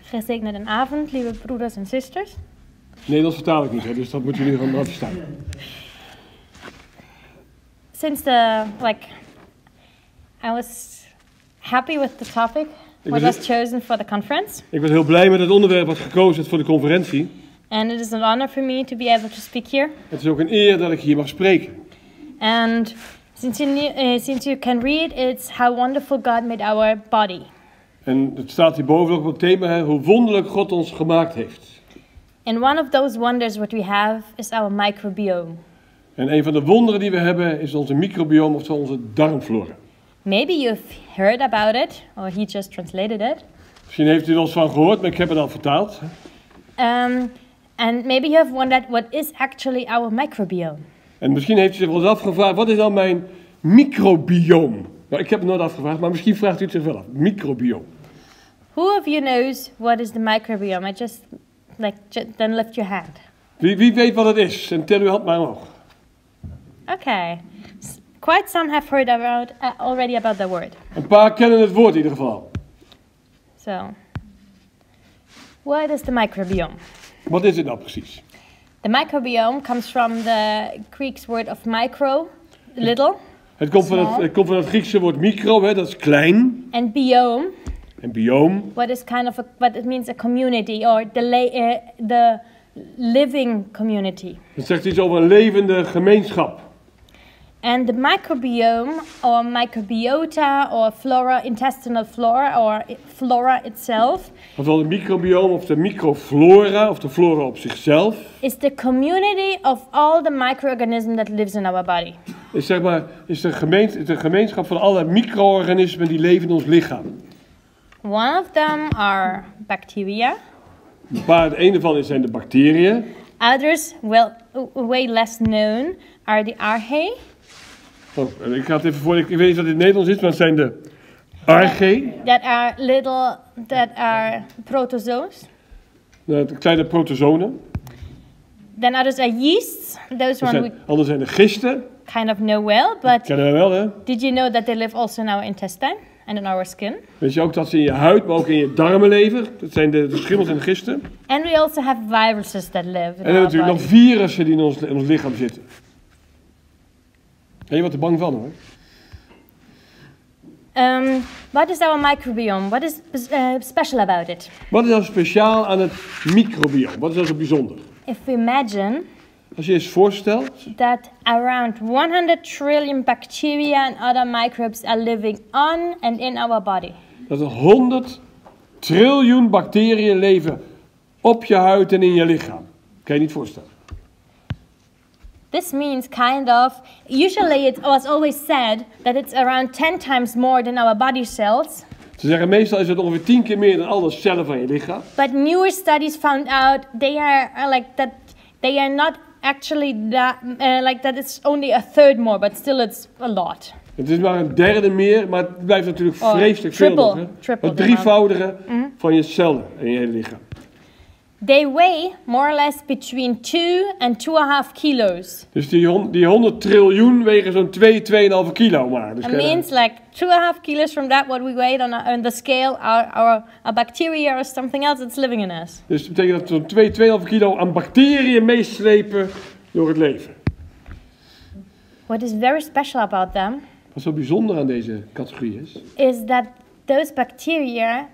Gesegneten Abend, liebe Brüder und Sisters. Nee, dat vertaal ik niet, hè, dus dat moeten jullie gewoon verstaan. Since I was happy with the topic what was chosen for the conference. Ik ben heel blij met het onderwerp wat gekozen is voor de conferentie. And it is an honor for me to be able to speak here. Het is ook een eer dat ik hier mag spreken. And since you can read, it's how wonderful God made our body. En het staat hierboven ook op het thema, hè, hoe wonderlijk God ons gemaakt heeft. And one of those wonders what we have is our microbiome. En een van de wonderen die we hebben is onze microbioom, oftewel onze darmflora. Maybe you've heard about it, or he just translated it. Misschien heeft u er al eens van gehoord, maar ik heb het al vertaald. And maybe you have wondered what is actually our microbiome. En misschien heeft u zich wel eens afgevraagd, wat is dan mijn microbioom? Nou, ik heb het nooit afgevraagd, maar misschien vraagt u het zich wel af. Microbioom. Who of you knows what is the microbiome? I just then lift your hand. Wie weet wat het is? En tel uw hand maar omhoog. Okay. Quite some have heard already about the word. Een paar kennen het woord in ieder geval. So, what is the microbiome? Wat is het nou precies? The microbiome comes from the Greek word of micro, little. Het komt van het Griekse woord micro, hè, dat is klein. And biome. En bioom. What it means a community or the living community. Dat zegt iets over een levende gemeenschap. And the microbiome or microbiota or flora, intestinal flora or flora itself. Ofwel de microbioom of de microflora of de flora op zichzelf. Is the community of all the microorganisms that lives in our body. Is zeg maar de gemeenschap van alle micro-organismen die leven in ons lichaam. One of them are bacteria. Het ene van zijn de bacteriën. Others, way less known, are the archaea. Oh, ik ga het even voor. Ik weet niet wat het in het Nederlands is, maar het zijn de archaea. That are protozoans. De kleine protozonen. Then others are yeasts. Anderen zijn de gisten. Kind of know well, but kennen we wel, hè? Did you know that they live also in our intestine and in our skin? Weet je ook dat ze in je huid, maar ook in je darmen leven? Dat zijn de schimmels en de gisten. And we also have viruses that live in our body. En natuurlijk nog virussen die in ons lichaam zitten. Ben je wat er bang van, hoor? What is our microbiome? What is special about it? Wat is nou speciaal aan het microbioom? Wat is nou zo bijzonder? If we imagine als je eens voorstelt that around 100 trillion bacteria and other microbes are living on and in our body. Dat er 100 triljoen bacteriën leven op je huid en in je lichaam. Kan je niet voorstellen. This means usually it was always said that it's around 10 times more than our body cells. Ze zeggen meestal is het ongeveer 10 keer meer dan alle cellen van je lichaam. But newer studies found out they are not actually that it's only a third more, but still it's a lot. Het is maar een derde meer, maar het blijft natuurlijk vreselijk veel nog. Het drievoudige van je cellen in je hele lichaam. They weigh more or less between 2 and 2.5 kilos. Dus die 100 triljoen wegen zo'n 2,5 kilo maar. Dus it means like 2.5 kilos from that what we weigh on the scale our bacteria or something else that's living in us. Dus dat betekent dat we zo'n 2,5 kilo aan bacteriën meeslepen door het leven. What is very special about them? Wat zo bijzonder aan deze categorie is that those bacteria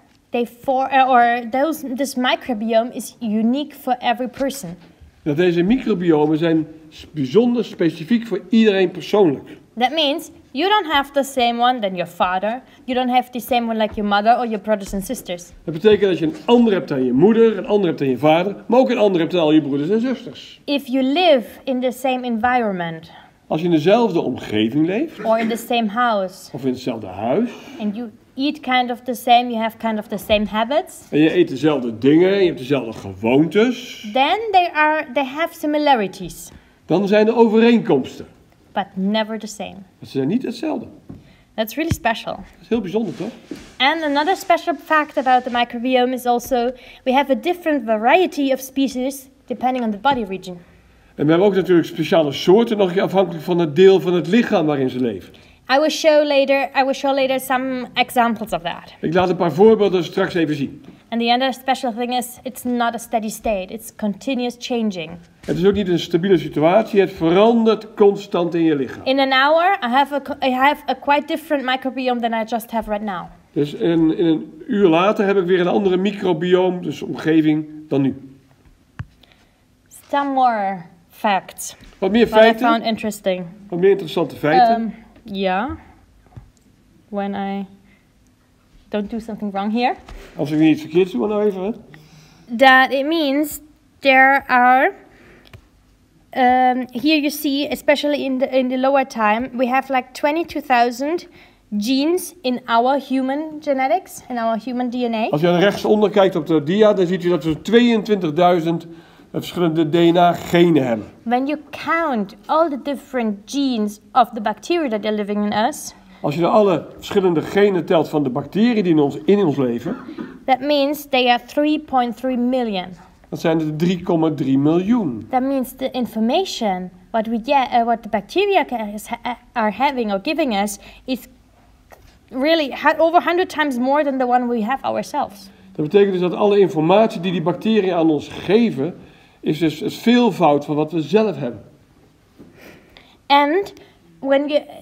this microbiome is unique for every person. Dat deze microbiomen zijn bijzonder specifiek voor iedereen persoonlijk. That means you don't have the same one than your father. You don't have the same one like your mother or your brothers and sisters. Dat betekent dat je een ander hebt dan je moeder, een ander hebt dan je vader, maar ook een ander hebt dan al je broeders en zusters. If you live in the same environment. Als je in dezelfde omgeving leeft. Or in the same house. Of in hetzelfde huis. And you eat kind of the same, you have kind of the same habits. En je eet dezelfde dingen, je hebt dezelfde gewoontes. Then they have similarities. Dan zijn er overeenkomsten. But never the same. Maar ze zijn niet hetzelfde. That's really special. Dat is heel bijzonder, toch? And another special fact about the microbiome is also we have a different variety of species depending on the body region. En we hebben ook natuurlijk speciale soorten, nog afhankelijk van het deel van het lichaam waarin ze leven. I will show later some examples of that. Ik laat een paar voorbeelden straks even zien. And the other special thing is it's not a steady state. It's continuous changing. Het is ook niet een stabiele situatie. Het verandert constant in je lichaam. In an hour, I have a quite different microbiome than I just have right now. Dus in een uur later heb ik weer een andere microbioom, dus omgeving, dan nu. Some more facts. Wat meer What I found feiten, interesting. wat meer interessante feiten. Yeah. When I don't do something wrong here. Als ik niet verkeerd doe, maar nou even. Hè? That it means there are. Here you see, especially in the lower time, we have like 22,000 genes in our human genetics, in our human DNA. Als je aan rechtsonder kijkt op de dia, dan ziet je dat we 22.000 verschillende DNA-genen hebben. When you count all the different genes of the bacteria that are living in us, Als je nou alle verschillende genen telt van de bacteriën die in ons leven, that means they are 3.3 million. dat zijn er 3,3 miljoen. That means the information what the bacteria are having or giving us is really over 100 times more than the one we have ourselves. Dat betekent dus dat alle informatie die bacteriën aan ons geven, is dus het veelvoud van wat we zelf hebben. And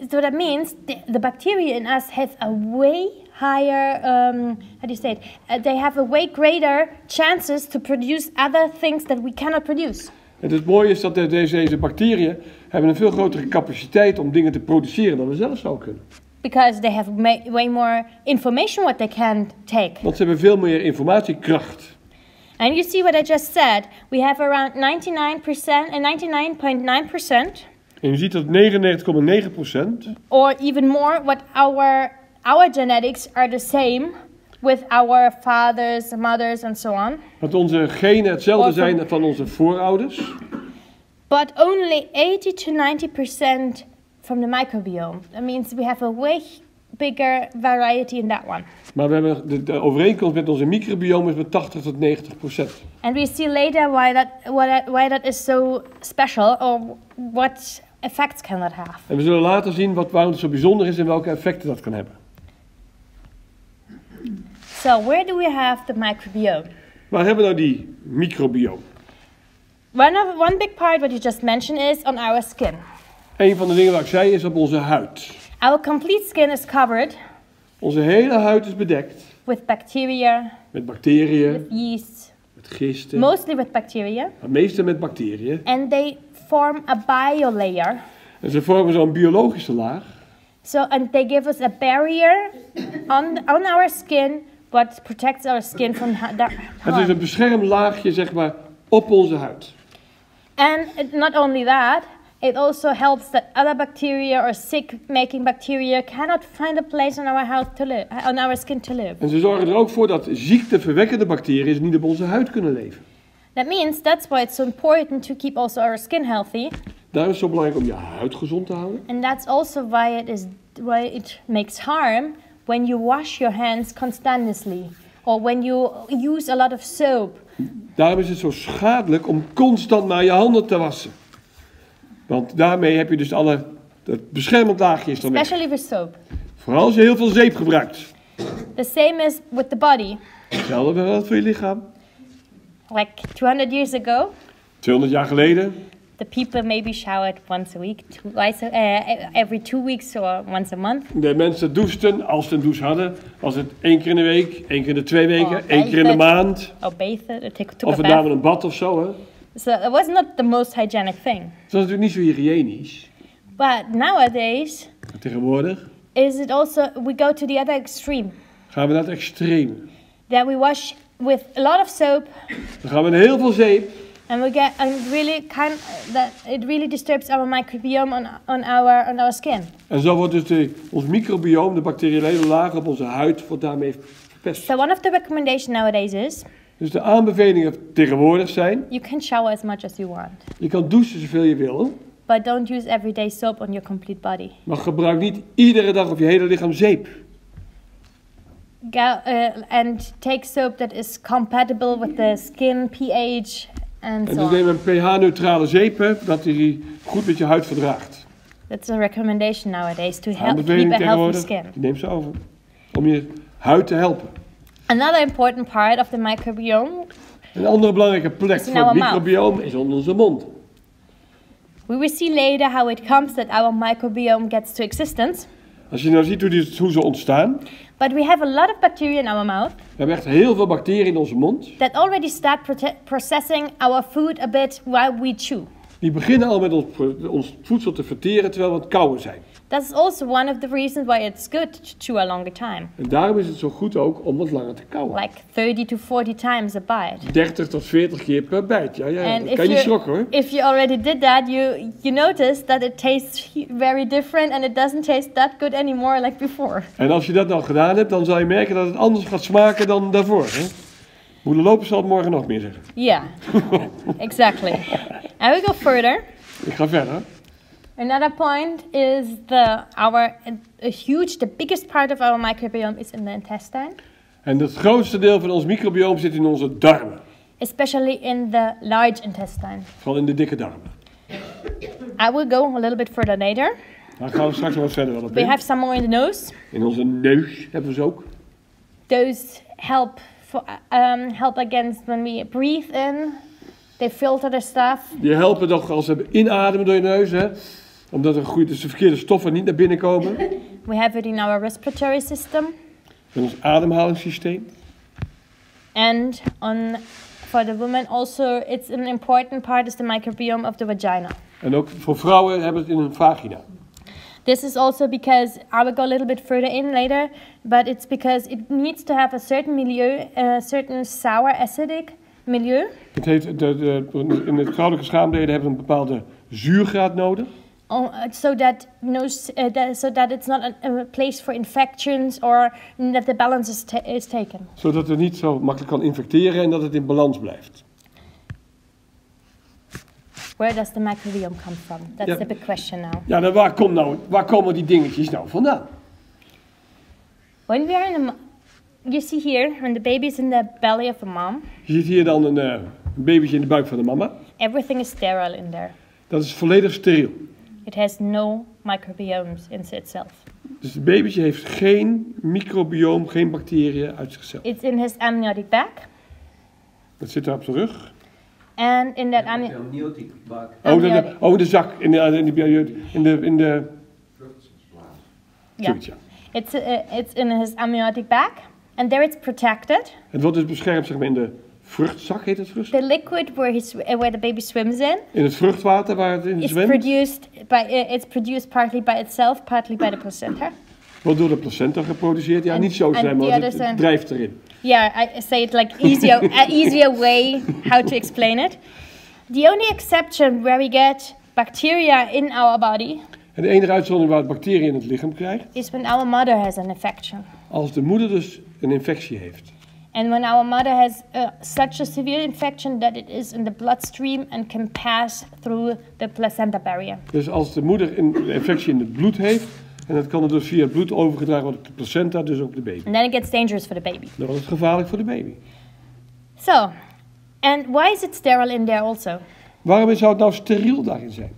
so that means the bacteria in us have a way higher, they have a way greater chances to produce other things that we cannot produce. En het mooie is dat deze bacteriën hebben een veel grotere capaciteit om dingen te produceren dan we zelf zouden kunnen. Because they have way more information what they can take. Want ze hebben veel meer informatiekracht. And you see what I just said. We have around 99% and 99.9%. En je ziet dat 99,9%. Or even more, what our genetics are the same with our fathers, mothers and so on. Dat onze genen hetzelfde zijn van onze voorouders. But only 80 to 90% from the microbiome. That means we have a way bigger variety in that one. Maar we hebben de overeenkomst met onze microbioom is met 80 tot 90%. And we see later why that is so special or what effects can that have. En we zullen later zien waarom het zo bijzonder is en welke effecten dat kan hebben. So where do we have the microbiome? Waar hebben we nou die microbioom? One big part what you just mentioned is on our skin. Een van de dingen wat ik zei is op onze huid. Our complete skin is covered. Onze hele huid is bedekt. With bacteria. Met bacteriën. With yeast. Met gisten. Mostly with bacteria. Maar meestal met bacteriën. And they form a biolayer. En ze vormen zo'n biologische laag. And they give us a barrier on our skin what protects our skin from harm. Het is een beschermlaagje, zeg maar, op onze huid. And not only that, it also helps that other bacteria or sick-making bacteria cannot find a place on our skin to live. En ze zorgen er ook voor dat ziekteverwekkende bacteriën niet op onze huid kunnen leven. That means that's why it's so important to keep also our skin healthy. Daarom is het zo belangrijk om je huid gezond te houden. And that's also why it makes harm when you wash your hands continuously or when you use a lot of soap. Daarom is het zo schadelijk om constant maar je handen te wassen. Want daarmee heb je dus dat beschermend laagje is dan weg. Especially with soap. Vooral als je heel veel zeep gebruikt. The same is with the body. Hetzelfde geldt voor je lichaam. Like 200 years ago. 200 jaar geleden. The people maybe showered once a week, every 2 weeks or once a month. De mensen douchten, als ze een douche hadden, was het 1 keer in de week, 1 keer in de 2 weken, 1 keer in de maand. Or bathe, of we namen een bad of zo, hè. So it was not the most hygienic thing. Het was natuurlijk niet zo hygiënisch. But nowadays, tegenwoordig, is it also we go to the other extreme. Gaan we naar het extreme. That we wash with a lot of soap. Dan gaan we met heel veel zeep. And it really disturbs our microbiome on our skin. En zo wordt dus ons microbioom, de bacteriële laag op onze huid, wordt daarmee verpest. So one of the recommendations nowadays is. Dus de aanbevelingen tegenwoordig zijn. You can shower as much as you want. Je kan douchen zoveel je wil. But don't use everyday soap on your complete body. Maar gebruik niet iedere dag op je hele lichaam zeep. And take soap that is compatible with the skin pH and so on. Dus neem een pH-neutrale zeep, dat die goed met je huid verdraagt. That's a recommendation nowadays to help keep a healthy skin. Neem ze over om je huid te helpen. Another important part of the microbiome. Een andere belangrijke plek Is in voor het our microbioom is onder onze mond. We will see later how it comes that our microbiome gets to existence. Als je nou ziet hoe ze ontstaan. But we have a lot of bacteria in our mouth. We hebben echt heel veel bacteriën in onze mond. That already start processing our food a bit while we chew. Die beginnen al met ons voedsel te verteren terwijl we aan het kauwen zijn. That's also one of the reasons why it's good to chew a longer time. En daarom is het zo goed ook om wat langer te kauwen. Like 30 to 40 times a bite. 30 tot 40 keer per bijt. Ja, And dat kan je niet schrokken hoor. if you already did that, you notice that it tastes very different and it doesn't taste that good anymore like before. En als je dat al gedaan hebt, dan zal je merken dat het anders gaat smaken dan daarvoor. Hè? Moeder Lopers zal het morgen nog meer zeggen. Yeah, exactly. And we go further. Ik ga verder. Another point is the biggest part of our microbiome is in the intestine. En het grootste deel van ons microbioom zit in onze darmen. Especially in the large intestine. Vooral in de dikke darmen. I will go a little bit further later. Daar gaan we straks nog wat verder wel op We in. have some more in the nose. In onze neus hebben we ze ook. Those help against when we breathe in. They filter the stuff. Die helpen toch als we inademen door je neus, hè? Omdat de verkeerde stoffen niet naar binnen komen. We have it in our respiratory system. In ons ademhalingssysteem. And for the woman also, it's an important part is the microbiome of the vagina. En ook voor vrouwen hebben het in hun vagina. This is also because, I will go a little bit further in later, but it's because it needs to have a certain milieu, certain sour acidic milieu. Het heeft in de vrouwelijke schaamdelen hebben we een bepaalde zuurgraad nodig. So that it's not a place for infections or that the balance is taken. Zodat het niet zo makkelijk kan infecteren en dat het in balans blijft. Where does the microbiome come from? That's the big question now. Ja, dan waar komen die dingetjes nou vandaan? When we are you see here, when the baby is in the belly of a mom. Je ziet hier dan een babytje in de buik van de mama. Everything is sterile in there. Dat is volledig steriel. It has no microbiomes in itself. Dus het babytje heeft geen microbioom, geen bacteriën uit zichzelf. It's in his amniotic bag. Dat zit daar op zijn rug. And in that amniotic bag. De zak in de yeah. It's in his amniotic bag, and there it's protected. Het wordt dus beschermd, zeg maar, in de vruchtzak, heet het vruchtzak? The liquid where the baby swims in. In het vruchtwater waar het in zwemt. It's produced partly by itself, partly by the placenta. Wordt door de placenta geproduceerd. Ja, niet zo zijn, maar het drijft erin. Yeah, I say it like easier way how to explain it. The only exception where we get bacteria in our body. En de enige uitzondering waar het bacteriën in het lichaam krijgt. Is when our mother has an infection. Als de moeder dus een infectie heeft. And when our mother has such a severe infection that it is in the bloodstream and can pass through the placenta barrier. Dus als de moeder een infectie in het bloed heeft, en dat kan er dus via het bloed overgedragen worden op de placenta, dus ook de baby. And then it gets dangerous for the baby. Dan wordt het gevaarlijk voor de baby. So, and why is it sterile in there also? Waarom zou het nou steriel daarin zijn?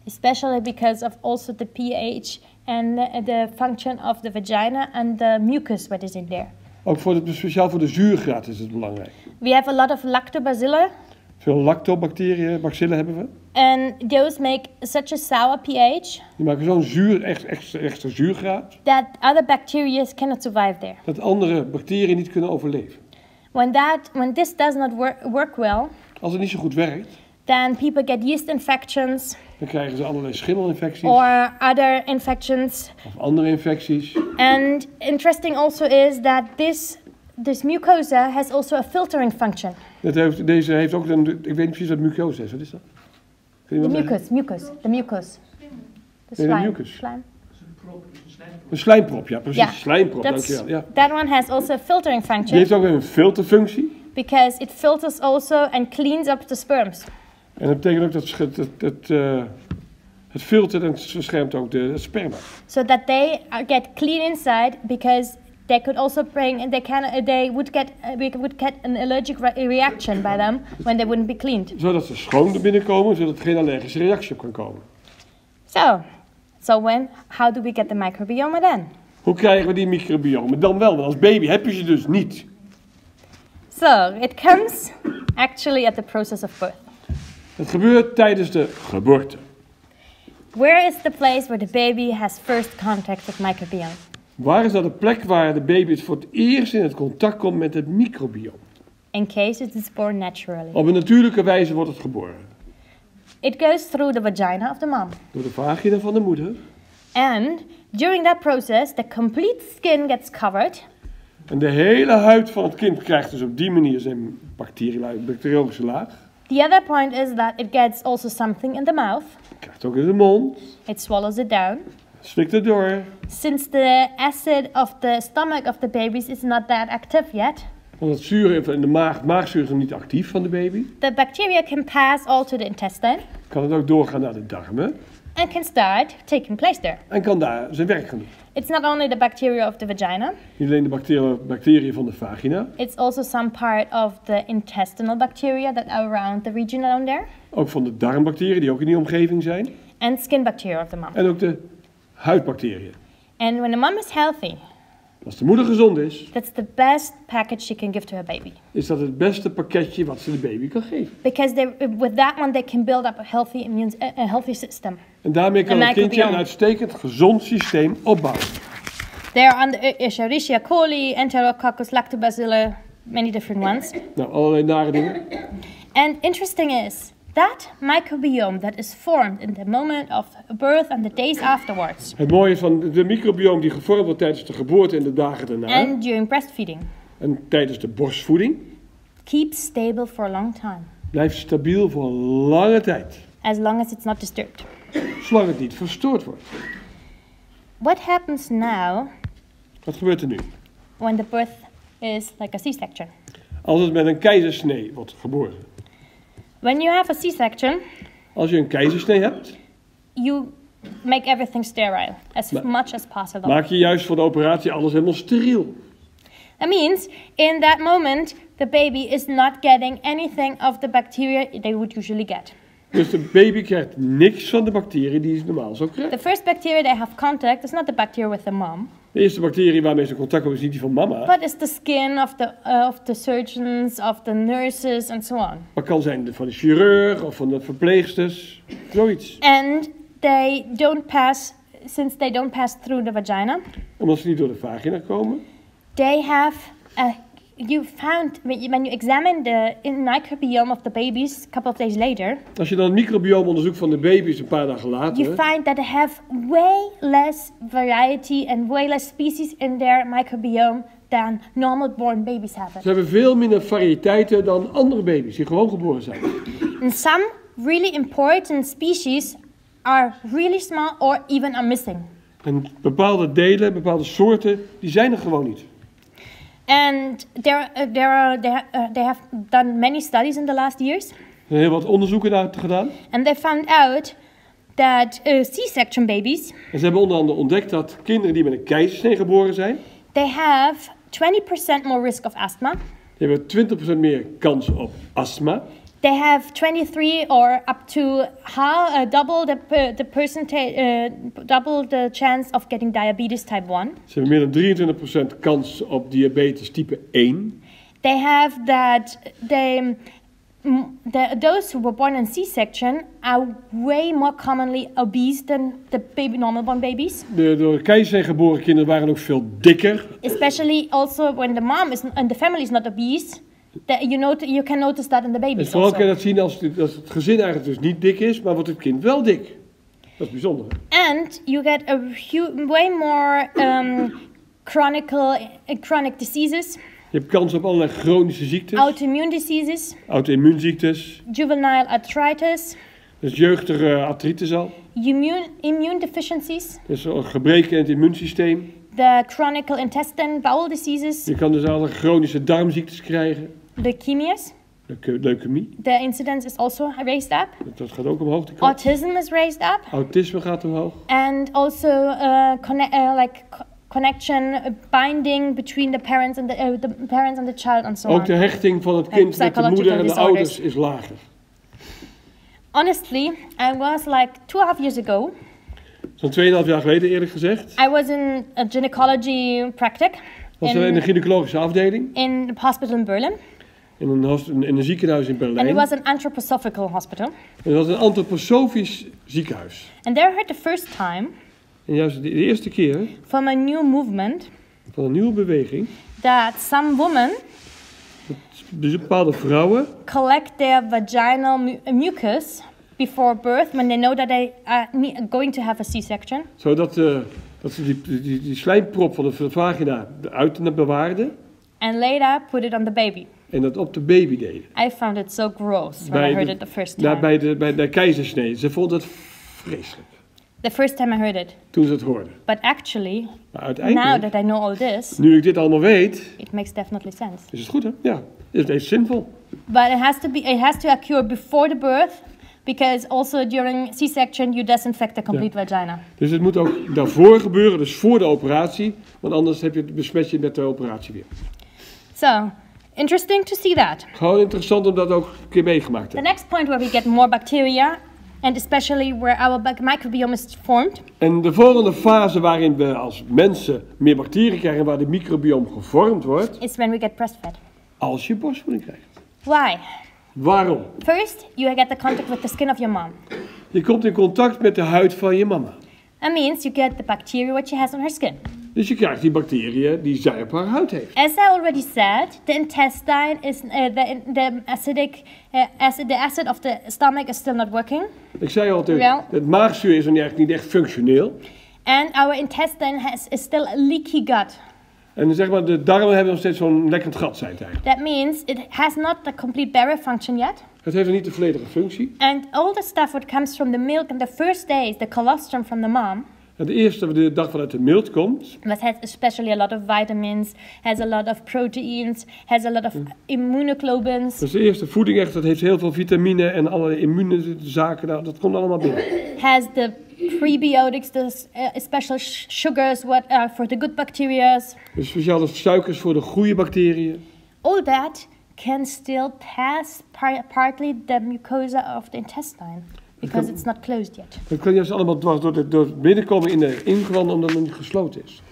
Especially because of also the pH and the function of the vagina and the mucus what is in there. Ook speciaal voor de zuurgraad is het belangrijk. We have a lot of lactobacilli. Veel lactobacteriën, bacillen hebben we. And those make such a sour pH. Die maken zo'n zuur, extra zuurgraad. That other bacteria cannot survive there. Dat andere bacteriën niet kunnen overleven. When this does not work well. Als het niet zo goed werkt. Then people get yeast infections. Dan krijgen ze allerlei schimmelinfecties. Or other infections. Of andere infecties. And interesting also is that this mucosa has also a filtering function. Deze heeft ook een, ik weet niet precies wat mucosa is. Wat is dat? The mucus. The mucus. Slime. Een slijmprop, ja, precies. Yeah. Slijmprop, dankjewel. Ja. That one has also a filtering function. Die heeft ook een filterfunctie. Because it filters also and cleans up the sperms. En dat betekent ook dat het filtert en beschermt ook de sperma. So that they get clean inside, because they could also we would get an allergic reaction by them when they wouldn't be cleaned. Zodat ze schoon er binnenkomen, zodat er geen allergische reactie op kan komen. So how do we get the microbiome then? Hoe krijgen we die microbiomen? Dan wel, want als baby heb je ze dus niet. So, it comes actually at the process of birth. Het gebeurt tijdens de geboorte. Where is the place where the baby has first contact with microbiome? Waar is dat de plek waar de baby het voor het eerst in het contact komt met het microbioom? In case it is born naturally. Op een natuurlijke wijze wordt het geboren. It goes through the vagina of the mom. Door de vagina van de moeder. And during that process, the complete skin gets covered. En de hele huid van het kind krijgt dus op die manier zijn bacteriologische laag. The other point is that it gets also something in the mouth. Krijgt ook in de mond. It swallows it down. Slikt het door. Since the acid of the stomach of the babies is not that active yet, Want het zuur in de maagzuur is nog niet actief van de baby. the bacteria can pass all to the intestine Kan het ook doorgaan naar de darmen. and can start taking place there. En kan daar zijn werk gaan doen. It's not only the bacteria of the vagina, Niet alleen de bacteriën van de vagina. it's also some part of the intestinal bacteria that are around the region down there, Ook van de darmbacteriën die ook in die omgeving zijn. and skin bacteria of the mom. En ook de huidbacteriën. And when the mom is healthy, Als de moeder gezond is, that's the best package she can give to her baby. is dat het beste pakketje wat ze de baby kan geven. Because with that one, they can build up a healthy system. En daarmee kan Een het kindje microbiome. een uitstekend gezond systeem opbouwen. There are the Escherichia coli, Enterococcus, Lactobacillus, many different ones. Nou, allerlei nare dingen. And interesting is that microbiome that is formed in the moment of birth and the days afterwards, Het mooie is van de microbioom die gevormd wordt tijdens de geboorte en de dagen daarna. and during breastfeeding, En tijdens de borstvoeding. keeps stable for a long time, Blijft stabiel voor een lange tijd. as long as it's not disturbed. Zolang het niet verstoord wordt. What happens now Wat gebeurt er nu? when the birth is like a C-section? Als het met een keizersnee wordt geboren. When you have a C-section, Als je een keizersnee hebt, you make everything sterile as much as possible. maak je juist voor de operatie alles helemaal steriel. That means in that moment, the baby is not getting anything of the bacteria they would usually get. Dus de baby krijgt niks van de bacteriën die ze normaal zou krijgen. The first bacteria they have contact is not the bacteria with the mom, De eerste bacterie waarmee ze contact komen is niet die van mama. but it's the skin of the surgeons, of the nurses, and so on. Maar kan zijn van de chirurg of van de verpleegsters. Zoiets. And they don't pass, since they don't pass through the vagina, Omdat ze niet door de vagina komen. they have you found when you examine the microbiome of the babies a couple of days later, Als je dan het microbioom onderzoekt van de baby's een paar dagen later. you find that they have way less variety and way less species in their microbiome than normal born babies have it. Ze hebben veel minder variëteiten dan andere baby's die gewoon geboren zijn. And some really important species are really small or even are missing. En bepaalde delen, bepaalde soorten, die zijn er gewoon niet. And they have done many studies in the last years, Er zijn heel wat onderzoeken naar gedaan. and they found out that C-section babies, En ze hebben onder andere ontdekt dat kinderen die met een keizersnee geboren zijn, they have 20% more risk of asthma. die hebben 20% meer kans op astma. They have 23 or up to double double the chance of getting diabetes type 1. Ze hebben meer dan 23% kans op diabetes type 1. They have that those who were born in C-section are way more commonly obese than the normal born babies. De door keizersnee geboren kinderen waren ook veel dikker. Especially also when the mom is and the family is not obese. You can notice that in the En babies vooral kan je also. dat zien als het gezin eigenlijk dus niet dik is, maar wordt het kind wel dik. Dat is bijzonder. And you get way more chronic diseases, Je hebt kans op allerlei chronische ziektes, autoimmune diseases, auto-immuunziektes, juvenile arthritis, dus jeugdige artritis al. immune deficiencies, Dus gebreken in het immuunsysteem. the chronic intestine bowel diseases, Je kan dus alle chronische darmziektes krijgen. leukemias. Leukemie, The incidence is also raised up. dat gaat ook omhoog. Die kant. Autism is raised up, Autisme gaat omhoog. and also connection, binding between the parents and the parents and the child, and so Ook de on. hechting van het kind met de psychological moeder en de disorders. ouders is lager. Honestly, I was like 2.5 years ago. Zo'n 2,5 jaar geleden eerlijk gezegd. I was in a gynecology practice Was er in de gynaecologische afdeling. in the hospital in Berlin. in een ziekenhuis in Berlijn. And it was an anthroposophical hospital. En dat was een antroposofisch ziekenhuis. And there I heard the first time En juist de eerste keer from a new movement van een nieuwe beweging, that some women bepaalde vrouwen collect their vaginal mucus before birth when they know that they are going to have a C-section. zodat dat ze die slijmprop van de vagina eruit bewaarden And later put it on the baby. en dat op de baby deden. I found it so gross when I heard it the first time. Bij de keizersnee. Ze vonden het vreselijk The first time I heard it. toen ze het hoorden. But actually, Maar uiteindelijk, now that I know all this, nu ik dit allemaal weet, it makes definitely sense. is het goed, hè? Ja, het is zinvol. But it has to occur before the birth, because also during C-section you disinfect the complete vagina. Dus het moet ook daarvoor gebeuren, dus voor de operatie, want anders heb je het besmet je met de operatie weer. So, interesting to see that. Gewoon interessant om dat ook een keer meegemaakt te The hebben. next point where we get more bacteria, and especially where our microbiome is formed, En de volgende fase waarin we als mensen meer bacteriën krijgen, waar de microbioom gevormd wordt, is when we get breastfed. als je borstvoeding krijgt. Why? Waarom? First, you get the contact with the skin of your mom. Je komt in contact met de huid van je mama. That means you get the bacteria what she has on her skin. Dus je krijgt die bacteriën die zij op haar huid heeft. As I already said, the intestine is the acid of the stomach is still not working, Ik zei al, Wel. het maagzuur is dan eigenlijk niet echt functioneel. and our intestine is still a leaky gut. En zeg maar, de darmen hebben nog steeds zo'n lekkend gat zijn het eigenlijk. That means it has not the complete barrier function yet, Het heeft nog niet de volledige functie. and all the stuff what comes from the milk in the first days, the colostrum from the mom, En de eerste dag vanuit de milt komt, that has especially a lot of vitamins, has a lot of proteins, has a lot of immunoglobulins, dat is de eerste voeding echt, dat heeft heel veel vitamine en alle immuunzaken, nou, dat komt allemaal binnen. has the prebiotics, the special sugars what are for the good bacteria. Dus speciale suikers voor de goede bacteriën. All that can still pass partly the mucosa of the intestine because it's not closed yet. Dat kan juist allemaal dwars door het binnenkomen in de ingewanden omdat het nog niet gesloten is.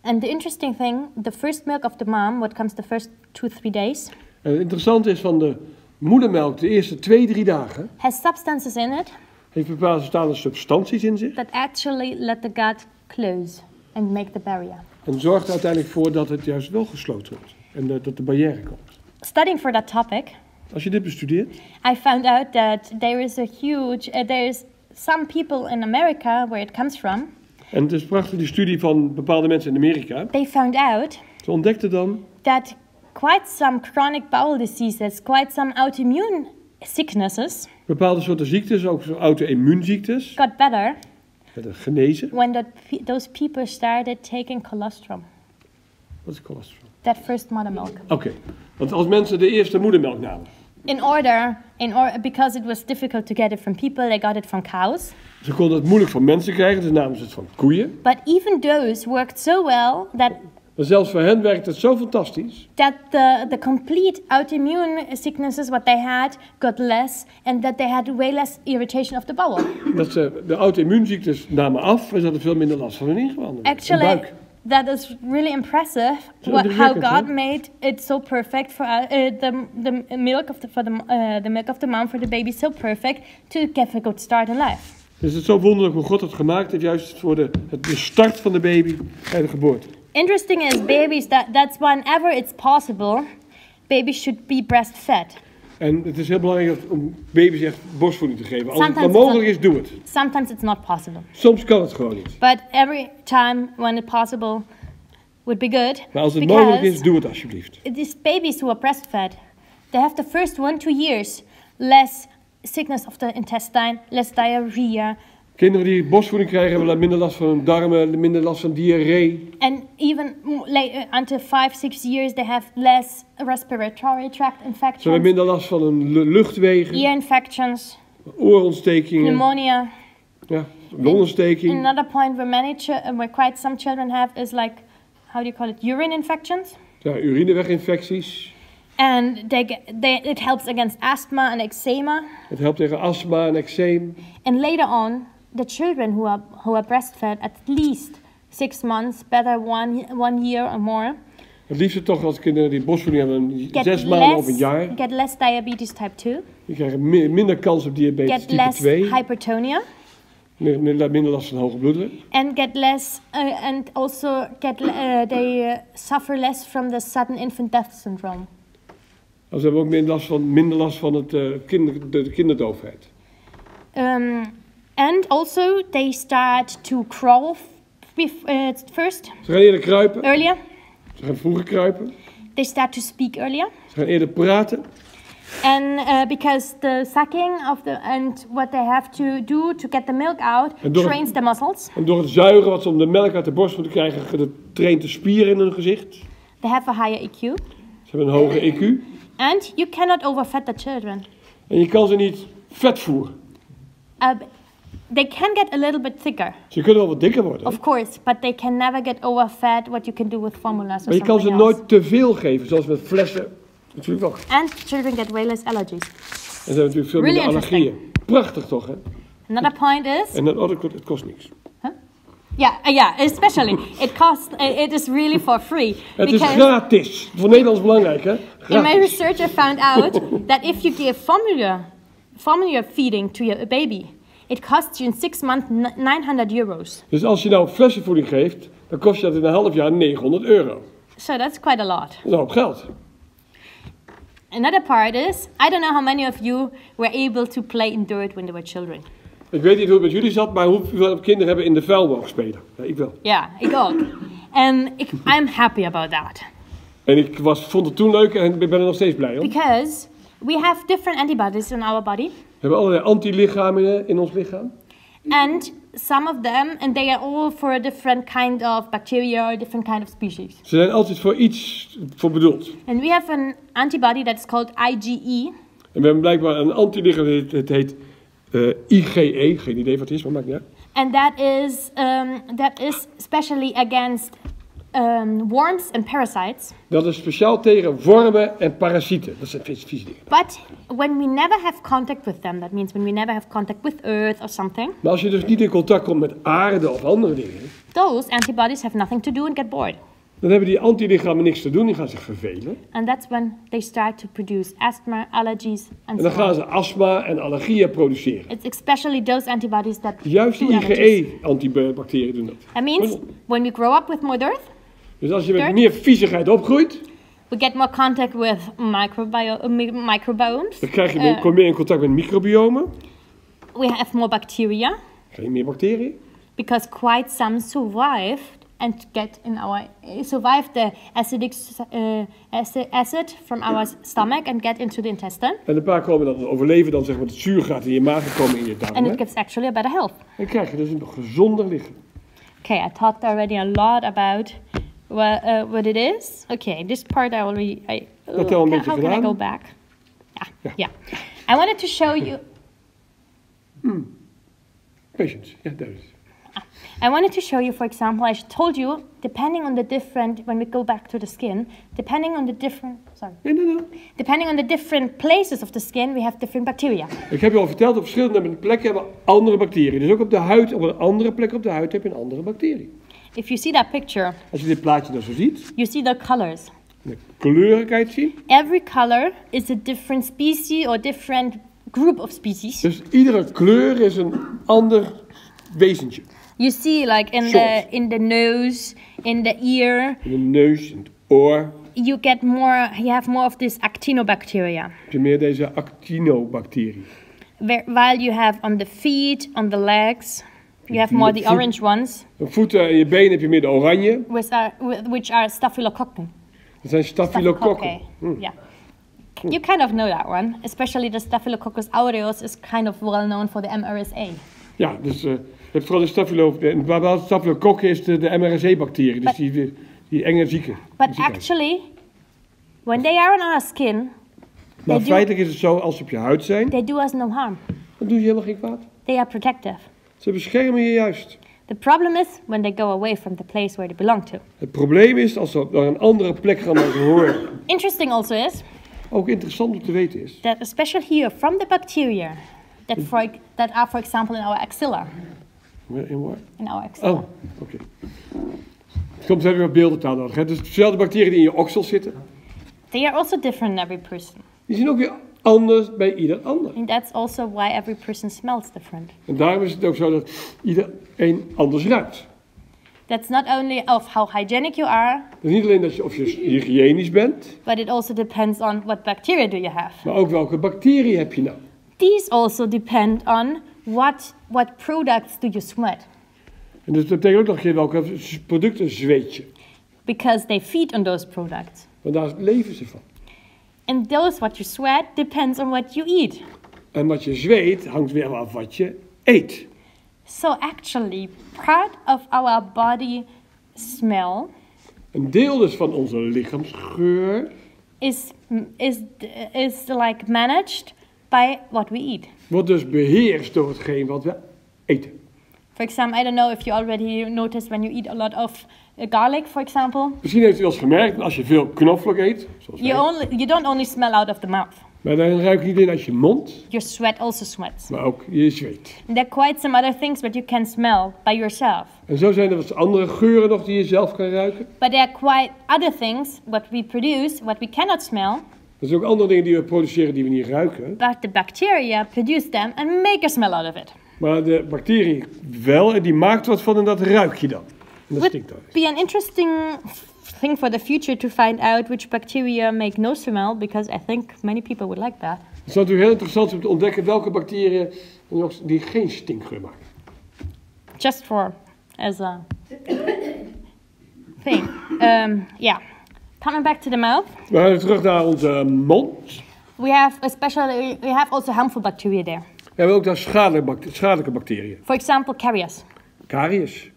And the interesting thing, the first milk of the mom, what comes the first 2-3 days, En het interessante is van de moedermelk, de eerste 2-3 dagen, has substances in it heeft bepaalde substanties in zich. that actually let the gut close and make the barrier. En zorgt er uiteindelijk voor dat het juist wel gesloten wordt. En dat de barrière komt. Studying for that topic, Als je dit bestudeert, I found out that there is a huge, there's some people in America where it comes from, en het is prachtig die studie van bepaalde mensen in Amerika. they found out Ze ontdekten dan that quite some chronic bowel diseases, quite some autoimmune sicknesses bepaalde soorten ziektes, ook auto-immuunziektes, got better werden genezen. when those people started taking colostrum, Wat is cholesterol? that first mother milk. Oké, want als mensen de eerste moedermelk namen, Because it was difficult to get it from people, they got it from cows. ze konden het moeilijk van mensen krijgen, dus namen ze het van koeien. But even those worked so well that Maar zelfs voor hen werkt het zo fantastisch, the complete autoimmune sicknesses what they had got less, and that they had way less irritation of the bowel. dat ze de auto-immuunziektes namen af en ze hadden veel minder last van hun ingewanden. en Actually, buik. that is really impressive. Zo How indrukwekkend, God hè? made it so perfect for the milk of the milk of the mom for the baby so perfect to get a good start in life. Dus het is zo wonderlijk hoe God het gemaakt heeft, juist voor de start van de baby bij de geboorte. Interesting is babies that's whenever it's possible, babies should be breastfed. En het is heel belangrijk om baby's echt borstvoeding te geven. Als het maar Sometimes mogelijk is, doe het. Sometimes it's not possible, Soms kan het gewoon niet. but every time when it's possible would be good. Maar als het mogelijk is, doe het alsjeblieft. These babies who are breastfed, they have the first 1-2 years less sickness of the intestine, less diarrhea, Kinderen die borstvoeding krijgen, hebben minder last van hun darmen, minder last van diarree. and even until 5-6 years they have less respiratory tract Ze hebben infections, minder last van hun luchtwegen, ear infections, oorontstekingen, pneumonia. ja, longontsteking. Another point where quite some children have is like, how do you call it, urine infections. Ja, urineweginfecties. And it helps against asthma and eczema. Het helpt tegen astma en eczeem. And later on, the children who are breastfed at least 6 months, better one year or more, Het liefst toch als kinderen die borstvoeding hebben 6 maanden of een jaar. Get less diabetes type 2. Die krijgen minder kans op diabetes Get type less 2. hypertonia. Minder last van hoge bloeddruk. And get less, and also they suffer less from the sudden infant death syndrome. Ze hebben ook minder last van de kinderdoofheid. And also they start to crawl first. Ze gaan eerder kruipen. Earlier. Ze gaan vroeger kruipen. They start to speak earlier. Ze gaan eerder praten. And because the sucking and what they have to do to get the milk out trains the muscles. En door het zuigen wat ze om de melk uit de borst moeten krijgen, traint de spieren in hun gezicht. They have a higher IQ. Ze hebben een hoge IQ. And you cannot overfed the children. En je kan ze niet vet voeren. They can get a little bit thicker. Ze kunnen wel wat dikker worden. Of course, but they can never get overfed. What you can do with formulas or maar je kan ze nooit te veel geven, zoals met flessen. Natuurlijk wel. And children get way less allergies. En ze hebben natuurlijk veel minder allergieën. Prachtig toch, hè? Another point is... En het kost niks. Huh? Yeah, especially. It is really for free. Het is gratis. Voor Nederlands belangrijk, hè? Gratis. In my research I found out that if you give formula feeding to your baby, it costs you in 6 months €900. Dus als je nou flessenvoeding geeft, dan kost je dat in een half jaar €900. So that's quite a lot. Dat is een hoop geld. Another part is, I don't know how many of you were able to play in dirt when they were children. Ik weet niet hoe het met jullie zat, maar hoeveel kinderen hebben in de vuil mogen spelen? Ja, ik wel. Ja, ik ook. En I'm happy about that. En ik vond het toen leuk en ik ben er nog steeds blij om. Because we have different antibodies in our body. We hebben allerlei antilichamen in ons lichaam. And some of them, and they are all for a different kind of bacteria or different kind of species. Ze zijn altijd voor iets voor bedoeld. And we have an antibody that's called IgE. En we hebben blijkbaar een antilichaam, het heet IgE, geen idee wat het is, maar maakt niet uit. And that is specially against worms and parasites. Dat is speciaal tegen wormen en parasieten. Dat zijn vieze dingen. But when we never have contact with them, that means when we never have contact with earth or something. Maar als je dus niet in contact komt met aarde of andere dingen. Those antibodies have nothing to do and get bored. Dan hebben die antilichamen niks te doen, die gaan zich vervelen. And that's when they start to produce asthma, allergies and en dan gaan ze astma en allergieën produceren. It's especially those antibodies that juist die IgE-antibacteriën doen dat. That means when we grow up with more dirt. Dus als je met meer viezigheid opgroeit. We get more contact with microbiomes. Dan krijg je kom meer in contact met microbiomen. We have more bacteria. Krijg je meer bacteriën. Because quite some survived and survive the acidic acid from our stomach and get into the intestine. En een paar komen dan overleven, dan zeg maar het zuur gaat in je maag en komen in je darmen. And it gives actually a better health. En krijg je dus een gezonder lichaam. Okay, I talked already a lot about what it is. Okay, this part I already. How can I go back? Yeah. I wanted to show you. Patience. Yeah, there is. I wanted to show you, for example, I told you, depending on the different, when we go back to the skin, depending on the different places of the skin, we have different bacteria. Ik heb je al verteld, op verschillende plekken hebben we andere bacteriën. Dus ook op de huid, op een andere plek op de huid heb je een andere bacterie. If you see that picture, als je dit plaatje dan zo ziet, you see the colors. De kleuren kan je het zien. Every color is a different species or different group of species. Dus iedere kleur is een ander wezentje. You see, like in the nose, in the ear. In de neus, in het oor. You have more of this actinobacteria. Heb je meer deze actinobacterie. While you have on the feet, on the legs, you have more the orange ones. Op voeten en je benen heb je meer de oranje. Which are staphylococcus. Dat zijn staphylococcus. Yeah. You kind of know that one, especially the Staphylococcus aureus is kind of well known for the MRSA. Ja, dus je hebt vooral de staphylococcus is de MRSA-bacterie, dus die enge zieke. But actually, when they are on our skin, maar feitelijk is het zo, als ze op je huid zijn, they do us no harm. Dan doen je helemaal geen kwaad. They are protective. Ze beschermen je juist. The problem is when they go away from the place where they belong to. Het probleem is als ze naar een andere plek gaan dan ze horen. Interesting also is. Ook interessant om te weten is. That especially here from the bacteria that are for example in our axilla. In what? In our axilla. Oh, okay. Soms hebben we wat beeldentaal nodig. Hè? Dus dezelfde bacteriën die in je oksel zitten, They are also different in every person. die zijn ook weer anders bij ieder ander. And that's also why every person smells different. En daarom is het ook zo dat iedereen anders ruikt. That's not only of how hygienic you are, Dus niet alleen of je hygiënisch bent, but it also depends on what bacteria do you have. maar ook welke bacteriën heb je nou. These also depend on what products do you sweat, En dus dat betekent ook nog welke producten zweet je. because they feed on those products. Want daar leven ze van. And those what you sweat depends on what you eat. En wat je zweet hangt weer af wat je eet. So actually, part of our body smell Een deel dus van onze lichaamsgeur is like managed by what we eat. wordt dus beheerst door hetgeen wat we eten. For example, I don't know if you already noticed when you eat a lot of garlic, for example, Misschien heeft u wel eens gemerkt, als je veel knoflook eet, zoals wij, you don't only smell out of the mouth. maar dan ruik je niet alleen uit je mond, Your sweat also sweats. maar ook je zweet. And there are quite some other things that you can smell by yourself. En zo zijn er wat andere geuren nog die je zelf kan ruiken. But there are quite other things what we produce, what we cannot smell, Er zijn ook andere dingen die we produceren die we niet ruiken. but the bacteria produce them and make a smell out of it. Maar de bacterie wel, en die maakt wat van en dat ruik je dan. En dat stinkt dan. Would be an interesting thing for the future to find out which bacteria make no smell, because I think many people would like that. Het is natuurlijk heel interessant om te ontdekken welke bacteriën die geen stinkgeur maken. Just for as a thing. Yeah. Coming back to the mouth, We gaan terug naar onze mond. we have also harmful bacteria there. We hebben ook daar schadelijke bacteriën. For example, caries. Caries.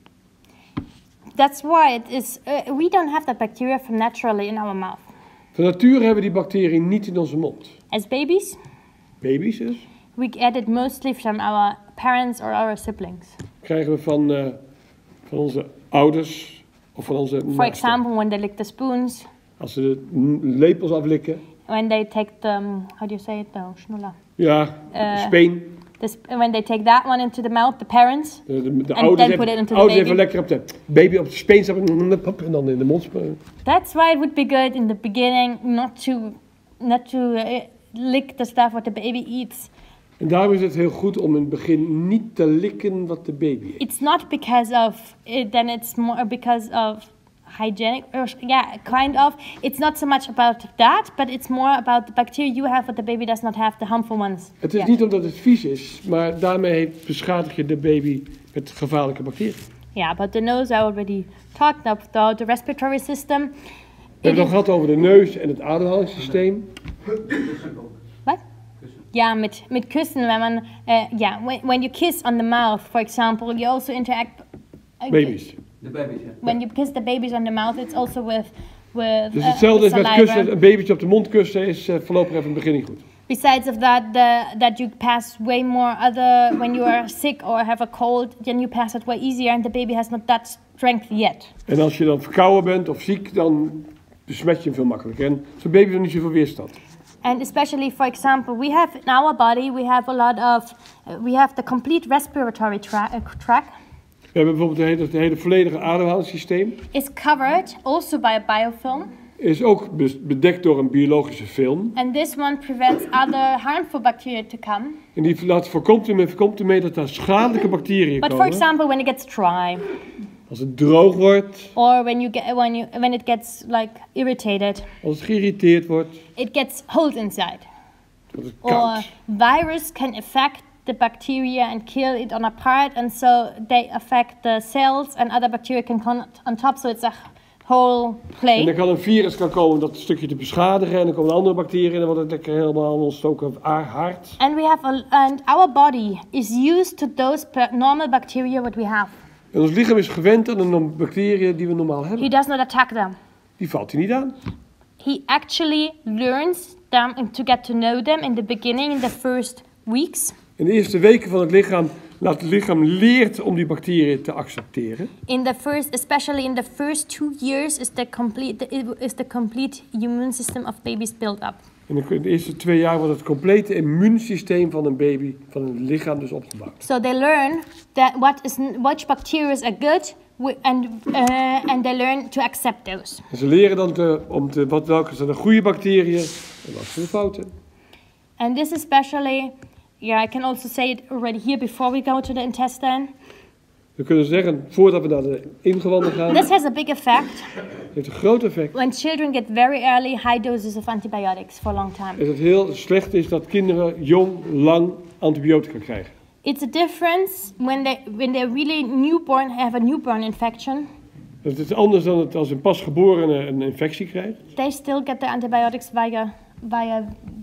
That's why it is. We don't have that bacteria from naturally in our mouth. Van nature hebben we die bacteriën niet in onze mond. As babies, Baby's dus. we get it mostly from our parents or our siblings. Krijgen we van onze ouders of van onze For naasten. example, when they lick the spoons, Als ze de lepels aflikken. when they take the how do you say it? No, schnuller. Ja, speen. When they take that one into the mouth, the parents. De And ouders then put it into the ouders baby. even lekker op de baby op de speen stappen en dan in de mond spuien. That's why it would be good in the beginning not to lick the stuff what the baby eats. En daarom is het heel goed om in het begin niet te likken wat de baby eet. It's not because of it, then it's more because of hygienic, or yeah, kind of. It's not so much about that, but it's more about the bacteria you have what the baby does not have, the harmful ones. Het is Yeah. niet omdat het vies is, maar daarmee beschadig je de baby met gevaarlijke bacteriën. Yeah, but the nose I already talked about, the respiratory system. We hebben het nog gehad over de neus en het ademhalingssysteem. Kussen ook. What? Kussen. Ja, met kussen, when you kiss on the mouth, for example, you also interact. Baby's. De baby's, ja. When you kiss the babies on the mouth, it's also with Dus hetzelfde is met saliva. kussen. Een babytje op de mond kussen is voorlopig even in het begin niet goed. Besides of that, that you pass way more other when you are sick or have a cold, then you pass it way easier, and the baby has not that strength yet. En als je dan verkouden bent of ziek, dan besmet je hem veel makkelijker. En zo'n baby heeft niet zoveel weerstand. And especially, for example, we have in our body, we have a lot of, we have the complete respiratory tract. We hebben bijvoorbeeld het hele volledige ademhalingssysteem. Is covered also by a biofilm, Is ook bedekt door een biologische film. and this one prevents other harmful bacteria to come. En die voorkomt ermee dat er schadelijke bacteriën But for komen. example, when it gets dry, Als het droog wordt, or when it gets like irritated, als het geïrriteerd wordt, it gets cold inside. als het Or koud. virus can affect the bacteria and kill it on a part, and so they affect the cells, and other bacteria can come on top. So it's a whole En play. dan kan een virus komen dat stukje te beschadigen. En dan komen andere bacteriën en dan wordt het lekker helemaal ontstoken hard. And we have and our body is used to those normal bacteria what we have. En ons lichaam is gewend aan de bacteriën die we normaal He hebben. does not attack them. Die valt hij niet aan. He actually learns them and to get to know them in the beginning, in the first weeks. In de eerste weken van het lichaam laat het lichaam leert om die bacteriën te accepteren. Especially in the first 2 years, is the complete immune system of babies built up. En in de eerste 2 jaar wordt het complete immuunsysteem van een baby, van een lichaam dus opgebouwd. So they learn that which bacteria are good, and they learn to accept those. En ze leren dan welke zijn de goede bacteriën en wat zijn de foute. And this especially, I can also say it already here before we go to the intestine. We kunnen zeggen, voordat we naar de ingewanden gaan, This has a big effect. heeft een groot effect. When children get very early high doses of antibiotics for a long time. En het heel slecht is dat kinderen jong, lang antibiotica krijgen. It's a difference when they really have a newborn infection. Het is anders dan het als een pasgeborene een infectie krijgt. They still get the antibiotics via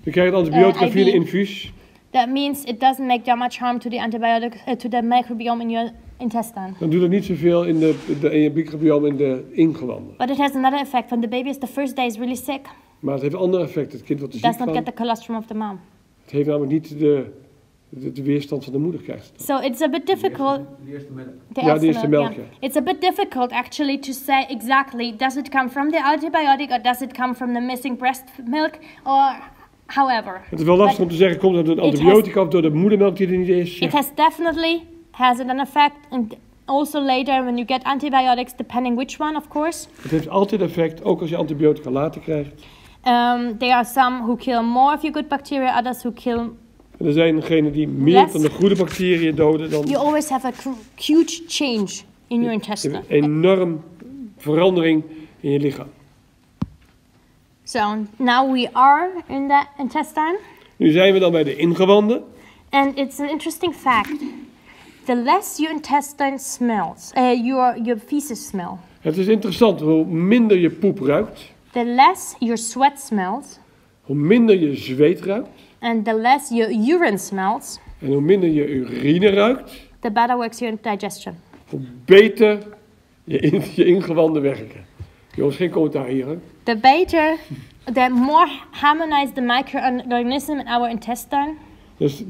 Je krijgt antibiotica IV. via een infuus. That means it doesn't make that much harm to the antibiotics to the microbiome in your intestine. Dan doet het niet zoveel in je microbiome in de ingewanden. But it has another effect. When the baby is the first day is really sick, Maar het heeft een ander effect. Het kind wordt er it does ziek not van. get the colostrum of the mom. Het heeft namelijk niet de weerstand van de moeder krijgt. So it's a bit difficult. De eerste melk. Ja, de eerste melk, ja. It's a bit difficult actually to say exactly, does it come from the antibiotic or does it come from the missing breast milk or however. Het is wel lastig om te zeggen, komt het door de antibiotica of door de moedermelk die er niet is? It has definitely has it an effect, and also later when you get antibiotics, depending which one, of course. Het heeft altijd effect, ook als je antibiotica later krijgt. There are some who kill more of your good bacteria, others who kill. En er zijn degenen die meer Less. van de goede bacteriën doden dan. You always have a huge change in your intestine. Een enorm verandering in je lichaam. So now we are in the intestine, Nu zijn we dan bij de ingewanden. and it's an interesting fact. The less your intestine smells, your feces smell, Het is interessant, hoe minder je poep ruikt, the less your sweat smells, hoe minder je zweet ruikt and the less your urine smells, en hoe minder je urine ruikt, the better works your digestion. hoe beter je ingewanden werken. Jongens, geen commentaar hier, hè? The more harmonized the microorganism in our intestine, Dus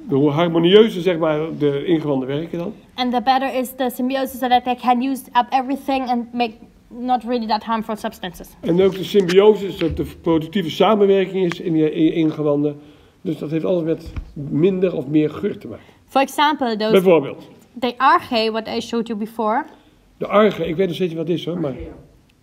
hoe harmonieuzer zeg maar de ingewanden werken dan. and the better is the symbiosis so that they can use up everything and make not really that harmful substances. En ook de symbiose, dus dat de productieve samenwerking is in je ingewanden. Dus dat heeft alles met minder of meer geur te maken. For example, Bijvoorbeeld, the archaea, what I showed you before, de arge, ik weet nog steeds niet wat het is hoor, maar... Ja,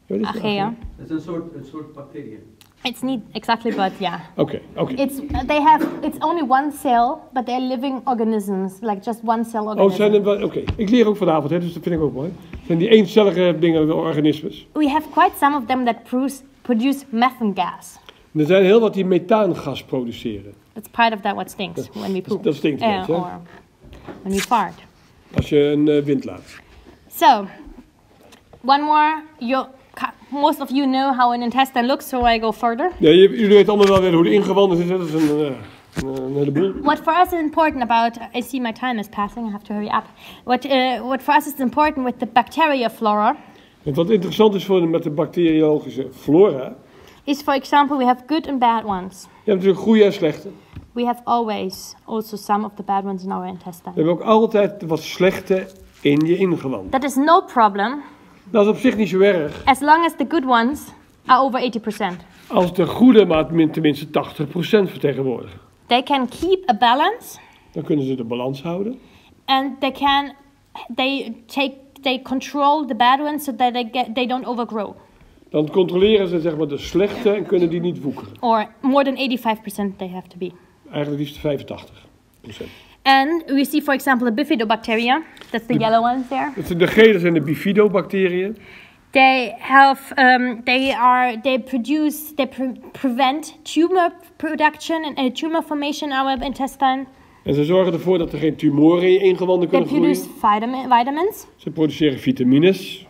wat is de archaea. Dat is een soort bacteriën. It's not exactly, but yeah. Oké. It's only one cell, but they're living organisms, like just one cell Oh, organism. zijn er wel... Oké, ik leer ook vanavond, hè, dus dat vind ik ook mooi. Zijn die eencellige dingen, de organismes? We have quite some of them that produce methane gas. En er zijn heel wat die methaangas produceren. That's part of that what stinks when we poop. Dat stinkt een beetje, hè? Or when we fart. Als je een wind laat. So, one more. Most of you know how an intestine looks, so I go further. Ja, jullie weten allemaal wel weer hoe de ingewanden zitten. Dat is een heleboel. What for us is important about, I see my time is passing, I have to hurry up. What for us is important with the bacteria flora En wat interessant is met de bacteriologische flora. is, for example, we have good and bad ones. Je hebt natuurlijk goede en slechte. We have always also some of the bad ones in our intestine. We hebben ook altijd wat slechte in je ingewanden. That is no problem Dat is op zich niet zo erg. as long as the good ones are over 80%. Als de goede maar tenminste 80% vertegenwoordigen. They can keep a balance, Dan kunnen ze de balans houden. and they control the bad ones so that they don't overgrow. Dan controleren ze zeg maar de slechte en kunnen die niet woekeren. Or more than 85% they have to be. Eigenlijk liefst 85%. And we see, for example, the bifidobacteria. That's the yellow ones there. De gele zijn de bifidobacteriën. They prevent tumor production and tumor formation in our intestine. En ze zorgen ervoor dat er geen tumoren in je ingewanden They kunnen groeien. produce vitamins. Ze produceren vitamines.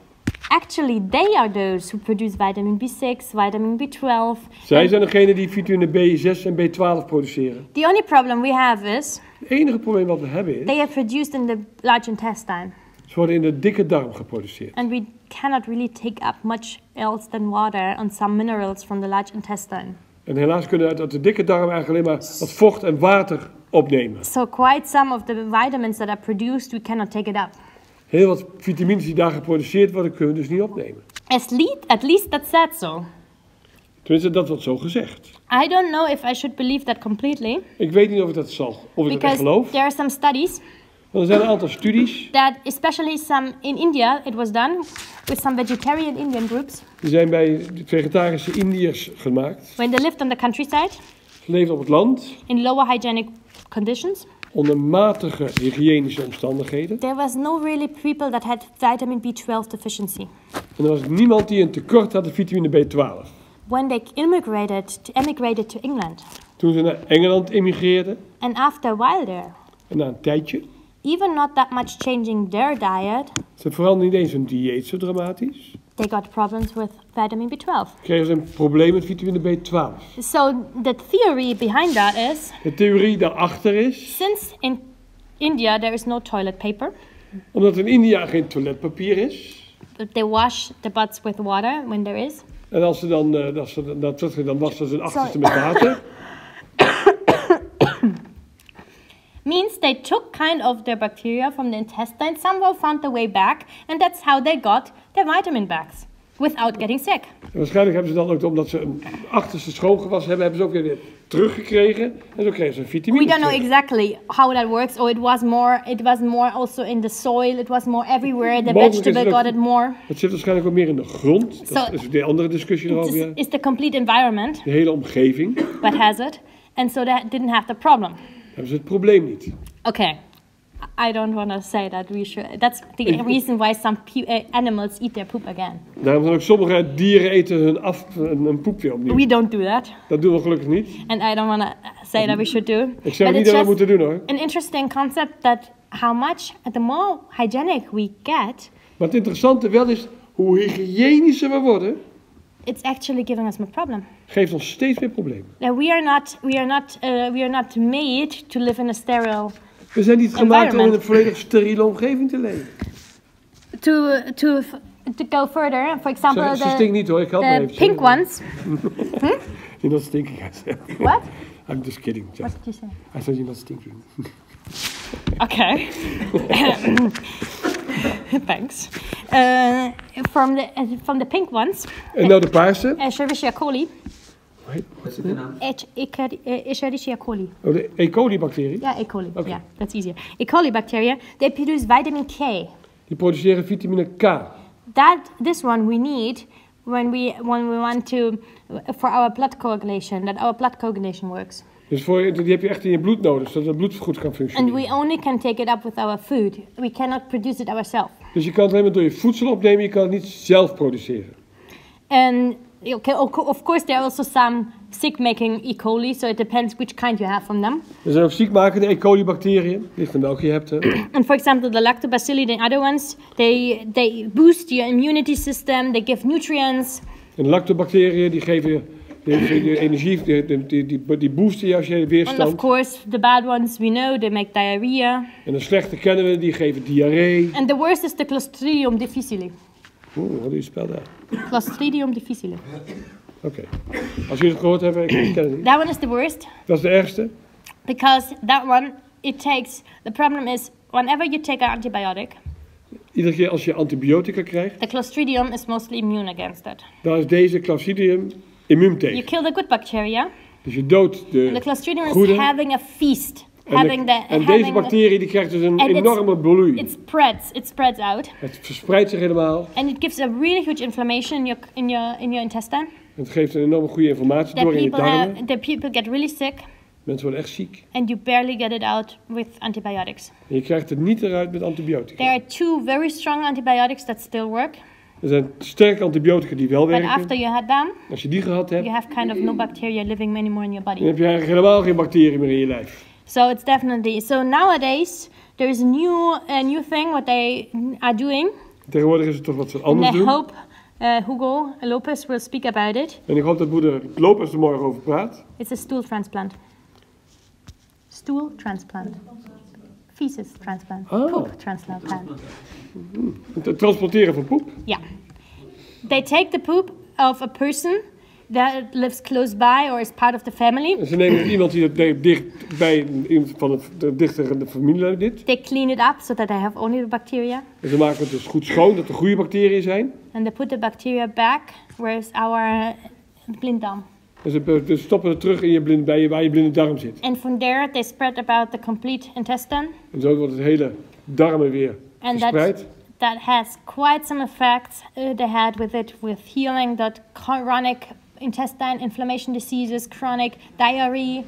Actually, they are those who produce vitamin B6, vitamin B12. Zij zijn degene die vitamine B6 en B12 produceren. The only problem we have is Het enige probleem wat we hebben is, they are produced in the large intestine. ze worden in de dikke darm geproduceerd. And we cannot really take up much else than water and some minerals from the large intestine. En helaas kunnen we uit de dikke darm eigenlijk alleen maar wat vocht en water opnemen. So quite some of the vitamins that are produced, we cannot take it up. Heel wat vitamines die daar geproduceerd worden, kunnen we dus niet opnemen. At least that's said so. Tenminste, dat wordt zo gezegd. I don't know if I should believe that completely. Ik weet niet of ik dat echt Because geloof. there are some studies Er zijn een aantal studies. that especially some in India, it was done with some vegetarian Indian groups. Die zijn bij vegetarische Indiërs gemaakt. When they lived on the countryside, Ze leefden op het land. in lower hygienic conditions, Onder matige hygiënische omstandigheden. there was no really people that had vitamin B12 deficiency. En er was niemand die een tekort had aan vitamine B12. When they emigrated to England, Toen ze naar Engeland emigreerden, and after a while there, en na een tijdje, even not that much changing their diet, ze veranderde niet eens hun dieet zo dramatisch, they got problems with vitamin B12. kregen ze een probleem met vitamine B12. So the theory behind that is, De theorie daarachter is, since in India there is no toilet paper, omdat in India geen toiletpapier is, they wash the butts with water when there is. en als ze dan wassen ze hun achterste met water, Means they took kind of their bacteria from the intestine, somehow found the way back, and that's how they got their vitamin bags, without getting sick. en waarschijnlijk hebben ze dan ook, omdat ze een achterste schoongewassen hebben ze ook weer teruggekregen, en zo kregen ze een vitamine. We don't know exactly how that works, or it was more also in the soil, it was more everywhere, the Mogelijk is vegetable het ook- got it more. Het zit waarschijnlijk ook meer in de grond, dat So- is de andere discussie erover, It's the complete environment de hele omgeving, that has it, and so they didn't have the problem. hebben ze het probleem niet. Okay, I don't want to say that we should. That's the reason why some animals eat their poop again. Daarom zijn ook sommige dieren eten hun poep weer opnieuw. We don't do that, Dat doen we gelukkig niet. and I don't want to say that we should do. Ik zeg But niet it's dat we just moeten doen hoor. an interesting concept that how much, the more hygienic we get, Maar het interessante wel is, hoe hygiënischer we worden, it's actually giving us more problem. geeft ons steeds meer problemen. That we are not made to live in a sterile. We zijn niet gemaakt om in Environment. een volledig steriele omgeving te leven. To go further, for example, Ze stinkt niet hoor, ik help me the even. pink ones. You're not stinking, I said. What? I'm just kidding. What did you say? I said you're not stinking. Okay. Thanks. From the pink ones, En nou de paarse. Escherichia coli. Wat is de naam? Escherichia coli. Oh, de E. coli bacterie. Yeah, E. coli. Okay. Yeah, that's easier. E. coli bacteria, they produce vitamin K. Die produceren vitamine K. This one we need when we want to, for our blood coagulation, that our blood coagulation works. Dus die heb je echt in je bloed nodig, zodat het bloed goed kan And functioneren. we only can take it up with our food. We cannot produce it ourselves. Dus je kan het alleen maar door je voedsel opnemen, je kan het niet zelf produceren. And okay, of course, there are also some sick-making E. coli, so it depends which kind you have from them. Er zijn ook ziekmakende E. coli bacteriën, ligt aan welke je hebt. Hè. And for example, the lactobacilli, the other ones, they boost your immunity system. They give nutrients. En de lactobacteriën die geven je de energie, die boosten je als je And of weerstand. course, the bad ones we know they make diarrhea. En de slechte kennen we, die geven diarree. And the worst is the Clostridium difficile. Oeh, wat do je spel daar? Clostridium difficile. Oké. Als jullie het gehoord hebben, ik ken het niet. That one is the worst Dat is de ergste. because that one the problem is whenever you take an antibiotic, Iedere keer als je antibiotica krijgt, the Clostridium is mostly immune against it. dan is deze Clostridium immuun You tegen. kill the good bacteria, Dus je doodt and the de Clostridium is goede. having a feast. En deze bacterie die krijgt dus een And enorme bloei. It spreads out, Het verspreidt zich helemaal. and it gives a really huge inflammation in your intestine. Het geeft een enorme goede informatie door in je darmen. The people get really sick, Mensen worden echt ziek. and you barely get it out with antibiotics. En je krijgt het niet eruit met antibiotica. There are 2 very strong antibiotics that still work, Er zijn sterke antibiotica die wel but after werken. you had them, Als je die gehad hebt, you have kind of no bacteria living anymore in your dan body. heb je eigenlijk helemaal geen bacteriën meer in je lijf. So it's definitely so nowadays there is a new thing what they are doing, Tegenwoordig is het toch wat ze and anders I doen. hope Hugo Lopez will speak about it. En ik hoop dat moeder Lopez er morgen over praat. It's a stool transplant. Stool transplant. Feces transplant. Oh. Poop transplant. Het transporteren van poep. Yeah. They take the poop of a person that lives close by or is part of the family. En ze nemen iemand die er dicht bij iemand van de dichtere familie dit. They clean it up so that they have only the bacteria. En ze maken het dus goed schoon, dat er goede bacteriën zijn. And they put the bacteria back where is our blinddarm. En ze stoppen het terug in waar je blinde darm zit. And from there, they spread about the complete intestine. En zo wordt het hele darmen weer verspreid. That has quite some effects they had with healing that chronic intestine inflammation diseases, chronic diarrhea.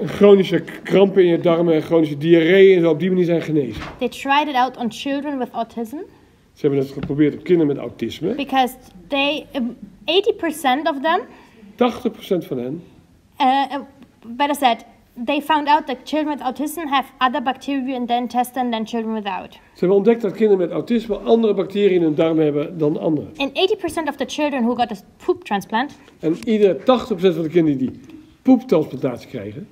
Chronische krampen in je darmen en chronische diarree en zo op die manier zijn genezen. They tried it out on children with autism. Ze hebben het geprobeerd op kinderen met autisme. Because 80% of them. 80% van hen. Better said, they found out that children with autism have other bacteria in their intestine than children without. Ze hebben ontdekt dat kinderen met autisme andere bacteriën in hun darm hebben dan anderen. And 80% of the children who got a poop transplant. En 80% van de kinderen die poeptransplantatie kregen.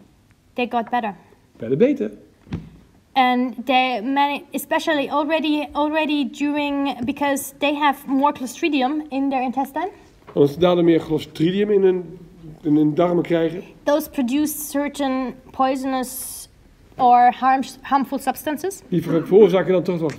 They got better. Werden beter. And especially already during, because they have more Clostridium in their intestine. Omdat ze daardoor meer Clostridium in hun darmen krijgen. Those produce certain poisonous or harmful substances. Die veroorzaken dan toch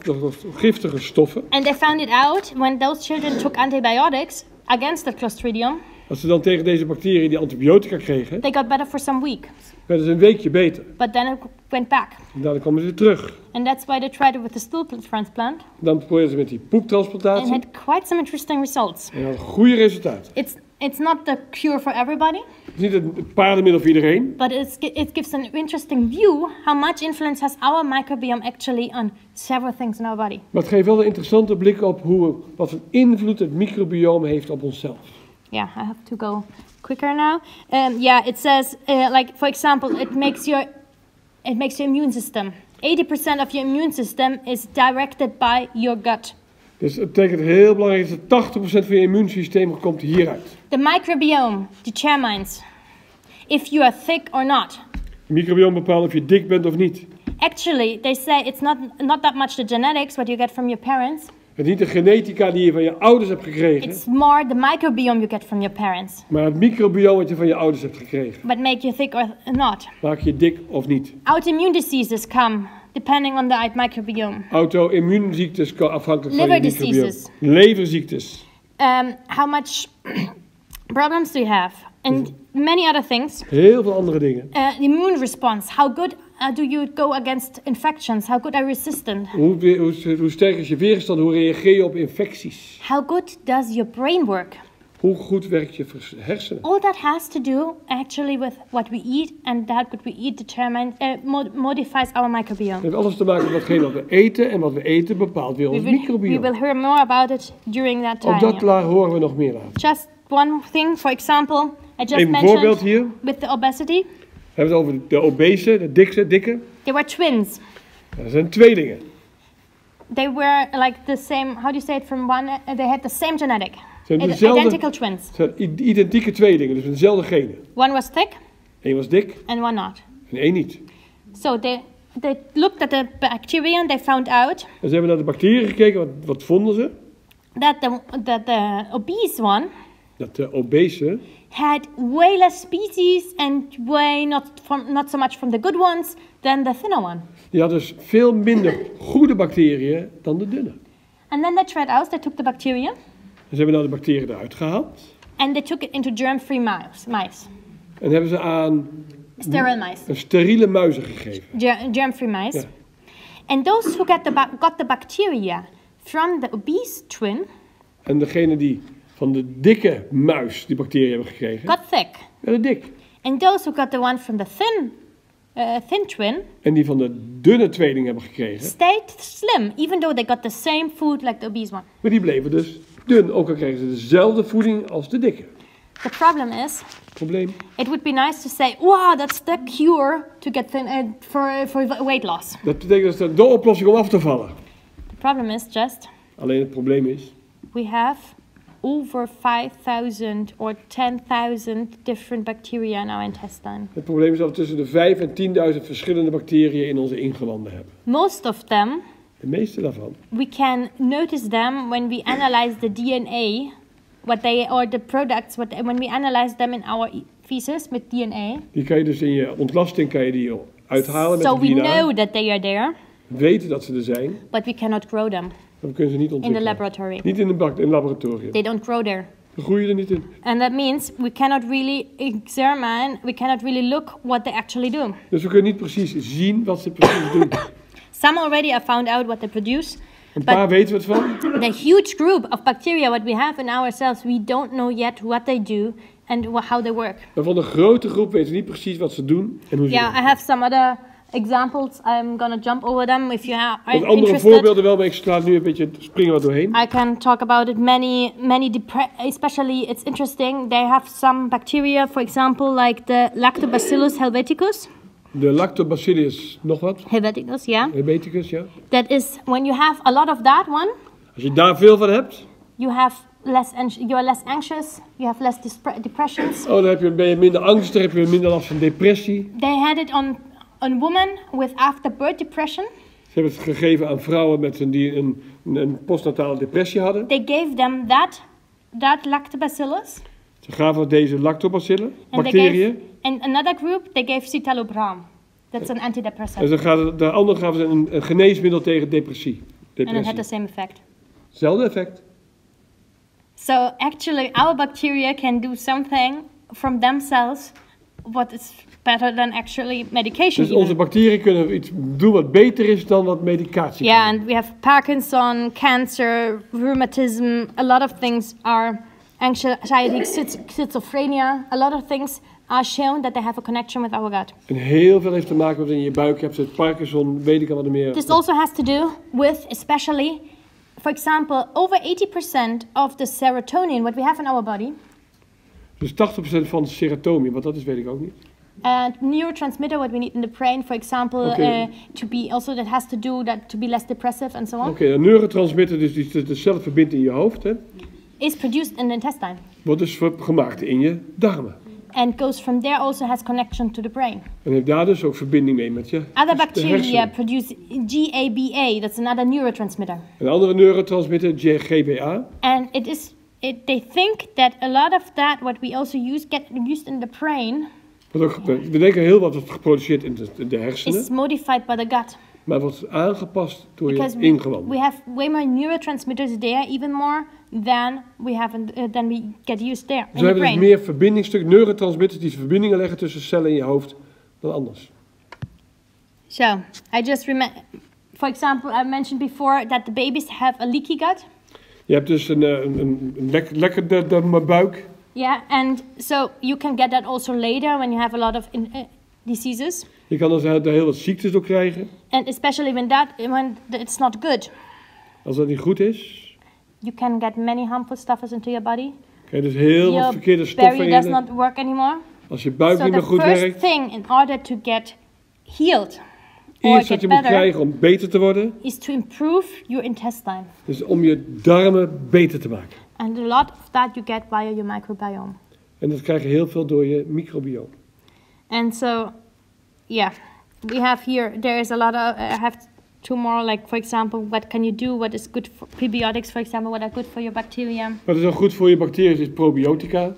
giftige stoffen. And they found it out when those children took antibiotics against the Clostridium. Als ze dan tegen deze bacteriën die antibiotica kregen, they got better for some weeks. Werden ze een weekje beter. But then it went back. En daarna kwamen ze weer terug. And that's why they tried it with the stool transplant. Dan probeerden ze met die poeptransplantatie. And had quite some interesting results. En hadden goede resultaten. It's not the cure for everybody. Het is niet het paardenmiddel voor iedereen. But it gives an interesting view how much influence has our microbiome actually on several things in our body. Maar het geeft wel een interessante blik op wat voor invloed het microbioom heeft op onszelf. Yeah, I have to go quicker now. It says, like for example, it makes your immune system. 80% of your immune system is directed by your gut. Dus het betekent heel belangrijk dat 80% van je immuunsysteem komt hieruit. The microbiome determines if you are thick or not. Het microbioom bepaalt of je dik bent of niet. Actually, they say it's not that much the genetics what you get from your parents. Het is niet de genetica die je van je ouders hebt gekregen. It's more the microbiome you get from your parents. Maar het microbioom wat je van je ouders hebt gekregen. But make you thick or not. Maak je dik of niet. Autoimmune diseases come depending on the microbiome. Auto-immuunziektes afhankelijk van Liver je microbioom. diseases. Leverziektes. How much problems do you have? And many other things. Heel veel andere dingen. The immune response. How good do you go against infections? How good are you resistant? Hoe sterk is je weerstand? Hoe reageer je op infecties? How good does your brain work? Hoe goed werkt je hersenen? All that has to do actually with what we eat, and that what we eat modifies our microbiome. Het heeft alles te maken met watgene wat we eten, en wat we eten bepaalt weer ons microbiome. We will hear more about it during that time. Op dat horen we nog meer aan. Just one thing, for example, I just Even mentioned voorbeeld hier. With the obesity. We hebben het over de obese, de dikke. They were twins. Dat zijn tweelingen. They were like the same, how do you say it, from one, they had the same genetic. Identical twins. Zijn identieke tweelingen, dus dezelfde genen. One was thick. Eén was dik. And one not. En één niet. So they looked at the bacteria and they found out. En ze hebben naar de bacteriën gekeken, wat vonden ze? That the obese one. Dat de obese had way less species and way not so much from the good ones than the thinner one. Die had dus veel minder goede bacteriën dan de dunne. And then they tried out, they took the bacteria. En ze hebben nou de bacteriën eruit gehaald. And they took it into germ-free mice. En hebben ze aan sterile mice. Een steriele muizen gegeven. Germ-free mice. Ja. And those who got the bacteria from the obese twin. En degene die van de dikke muis die bacteriën hebben gekregen. Got thick. Werden dik. And those who got the one from the thin twin. En die van de dunne tweeling hebben gekregen. Stayed slim, even though they got the same food like the obese one. Maar die bleven dus dun, ook al kregen ze dezelfde voeding als de dikke. The problem is. Probleem. It would be nice to say, wow, that's the cure to get thin for weight loss. Dat betekent dat de oplossing om af te vallen. The problem is just. Alleen het probleem is. We have over 5,000 or 10,000 different bacteria in our intestine. Het probleem is dat we tussen de 5 en 10.000 verschillende bacteriën in onze ingewanden hebben. Most of them. De meeste daarvan. We can notice them when we analyze the DNA, or the products, when we analyze them in our feces with DNA. Die kan je dus in je ontlasting die uithalen met so de DNA. So we know that they are there. Weten dat ze er zijn. But we cannot grow them. Dan kunnen ze niet ontwikkelen. In the laboratory. Niet in een laboratorium. They don't grow there. Dan groei je er niet in. And that means we cannot really examine, we cannot really look what they actually do. Dus we kunnen niet precies zien wat ze precies doen. Some already have found out what they produce. Een paar weten we het van. The huge group of bacteria what we have in ourselves, we don't know yet what they do and how they work. Maar van de grote groep weten we niet precies wat ze doen en hoe ze Yeah, doen. I have some other examples. I'm gonna jump over them if you are Wat andere interested. voorbeelden wel, maar ik sla nu een beetje springen wat doorheen. I can talk about it. Many especially it's interesting. They have some bacteria, for example, like the Lactobacillus helveticus. De Lactobacillus, nog wat? Helveticus, yeah. Helveticus, ja. That is when you have a lot of that one, Als je daar veel van hebt, you are less anxious. You have less depressions. ben je minder angstig, heb je minder last van depressie. They had it on women with after-birth depression. Ze hebben het gegeven aan vrouwen die een postnatale depressie hadden. They gave them that lactobacillus. Ze gaven deze lactobacillen, And bacteriën. And another group, they gave citalopram. That's an antidepressant. En de andere gaven ze een geneesmiddel tegen depressie. And it had the same effect. Hetzelfde effect. So actually, our bacteria can do something from themselves what is better than actually medication. Dus onze bacteriën kunnen iets doen wat beter is dan wat medicatie. Yeah, and we have Parkinson, cancer, rheumatism. A lot of things are anxiety, schizophrenia. A lot of things are shown that they have a connection with our gut. En heel veel heeft te maken met in je buik. Je hebt het Parkinson, weet ik al wat meer. This also has to do with, especially, for example, over 80% of the serotonin what we have in our body. Dus 80% van serotonine, wat dat is weet ik ook niet. And neurotransmitter what we need in the brain, for example, to be also that has to do that to be less depressive and so on. Oké, een neurotransmitter, dus die de cellen verbindt in je hoofd, hè, is produced in the intestine. wordt dus gemaakt in je darmen. And goes from there also has connection to the brain. En heeft daar dus ook verbinding mee met je Other de bacteria hersenen. produce GABA, that's another neurotransmitter. Een andere neurotransmitter, GBA. And they think that a lot of that what we also use get used in the brain. We denken heel wat wordt geproduceerd in de hersenen. Is modified by the gut. Maar wordt aangepast door Because je ingewanden. we have way more neurotransmitters there, even more than we get used there Dus in we the hebben dus brain. meer verbindingsstuk, neurotransmitters die verbindingen leggen tussen cellen in je hoofd dan anders. So I just for example, I mentioned before that the babies have a leaky gut. Je hebt dus een lekker buik. Yeah, and so you can get that also later when you have a lot of diseases. Je kan dus daar heel wat ziektes door krijgen. And especially when it's not good. Als dat niet goed is. You can get many harmful stuffs into your body. Krijg je dus heel wat verkeerde stoffen Your in belly je. does not work anymore. Als je buik niet meer goed werkt. So werkt. the first thing in order to get healed Eerst wat je moet krijgen om beter te worden. Is to improve your intestine. Dus om je darmen beter te maken. And a lot of that you get via your microbiome. En dat krijg je heel veel door je microbioom. And so, yeah, we have here, there is a lot of, I have two more, like for example, what can you do, what is good for prebiotics, for example, what are good for your bacteria. Wat is dan goed voor je bacteriën is probiotica.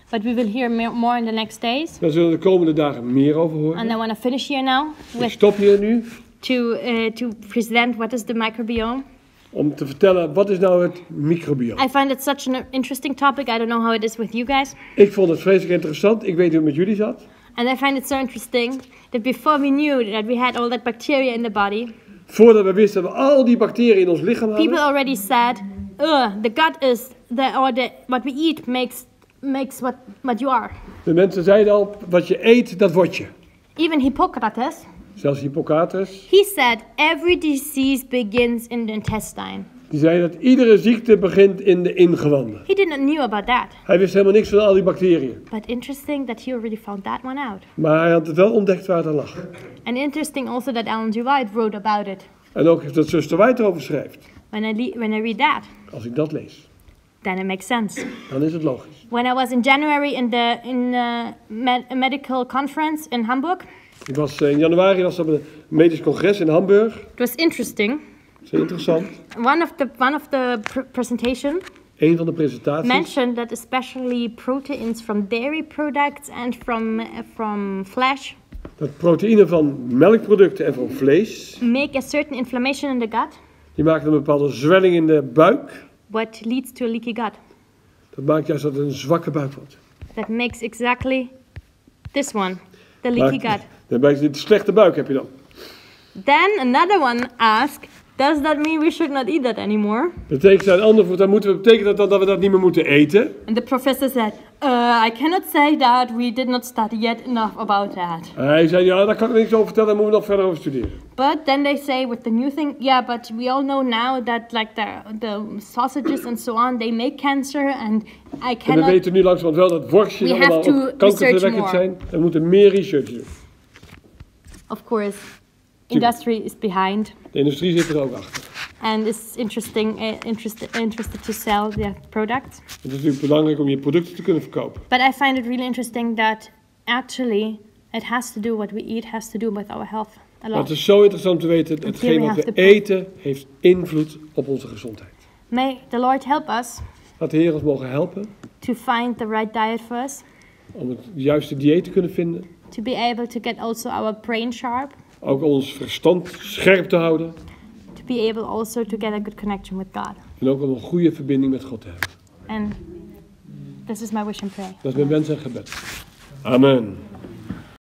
But we will hear more in the next days. Daar zullen we de komende dagen meer over horen. And I want to finish here now Ik stop hier nu. To present what is the microbiome. Om te vertellen, wat is nou het microbioom? I find it such an interesting topic. I don't know how it is with you guys. Ik vond het vreselijk interessant. Ik weet hoe het met jullie zat. And I find it so interesting that before we knew that we had all that bacteria in the body. Voordat we wisten dat we al die bacteriën in ons lichaam hadden. People already said, the gut is what we eat makes what you are. De mensen zeiden al, wat je eet, dat word je. Even Hippocrates. Zelfs Hippocrates. He said every disease begins in the intestine. Die zei dat iedere ziekte begint in de ingewanden. He didn't know about that. Hij wist helemaal niks van al die bacteriën. But interesting that he already found that one out. Maar hij had het wel ontdekt waar het aan lag. And interesting also that Ellen G. White wrote about it. En ook dat zuster White erover schrijft. When I read that. Als ik dat lees. Then it makes sense. Dan is het logisch. When I was in January in a medical conference in Hamburg. Ik was in januari op een medisch congres in Hamburg. It was interesting. Dat is interessant. One of the presentation. Een van de presentaties. Mentioned that especially proteins from dairy products and from flesh. Dat proteïnen van melkproducten en van vlees. Make a certain inflammation in the gut. Die maken een bepaalde zwelling in de buik. What leads to a leaky gut. Dat maakt juist dat het een zwakke buik wordt. That makes exactly this one, the leaky gut. Dan ben je een slechte buik heb je dan. Then another one asked, does that mean we should not eat that anymore? Betekent een ander voet, dan betekent dat we dat niet meer moeten eten? And the professor said, I cannot say that. We did not study yet enough about that. Hij zei, ja, daar kan ik niks over vertellen, daar moeten we nog verder over studeren. But then they say with the new thing, yeah, but we all know now that like the sausages and so on, they make cancer and I cannot... En we weten nu langzamerhand wel dat worstjes allemaal ook kankerverwekkend zijn. En we moeten meer research doen. Of course, industry is behind. De industrie zit er ook achter. And it's interested to sell their product. Het is natuurlijk belangrijk om je producten te kunnen verkopen. But I find it really interesting that actually it has to do what we eat has to do with our health a lot. Het is zo interessant om te weten, hetgeen wat we eten heeft invloed op onze gezondheid. May the Lord help us. Laat de Heer ons mogen helpen. To find the right diet for us. Om het juiste dieet te kunnen vinden. To be able to get also our brain sharp. Ook ons verstand scherp te houden. To be able also to get a good connection with God. En ook om een goede verbinding met God te hebben. And this is my wish and prayer. Dat is mijn wens en gebed. Amen.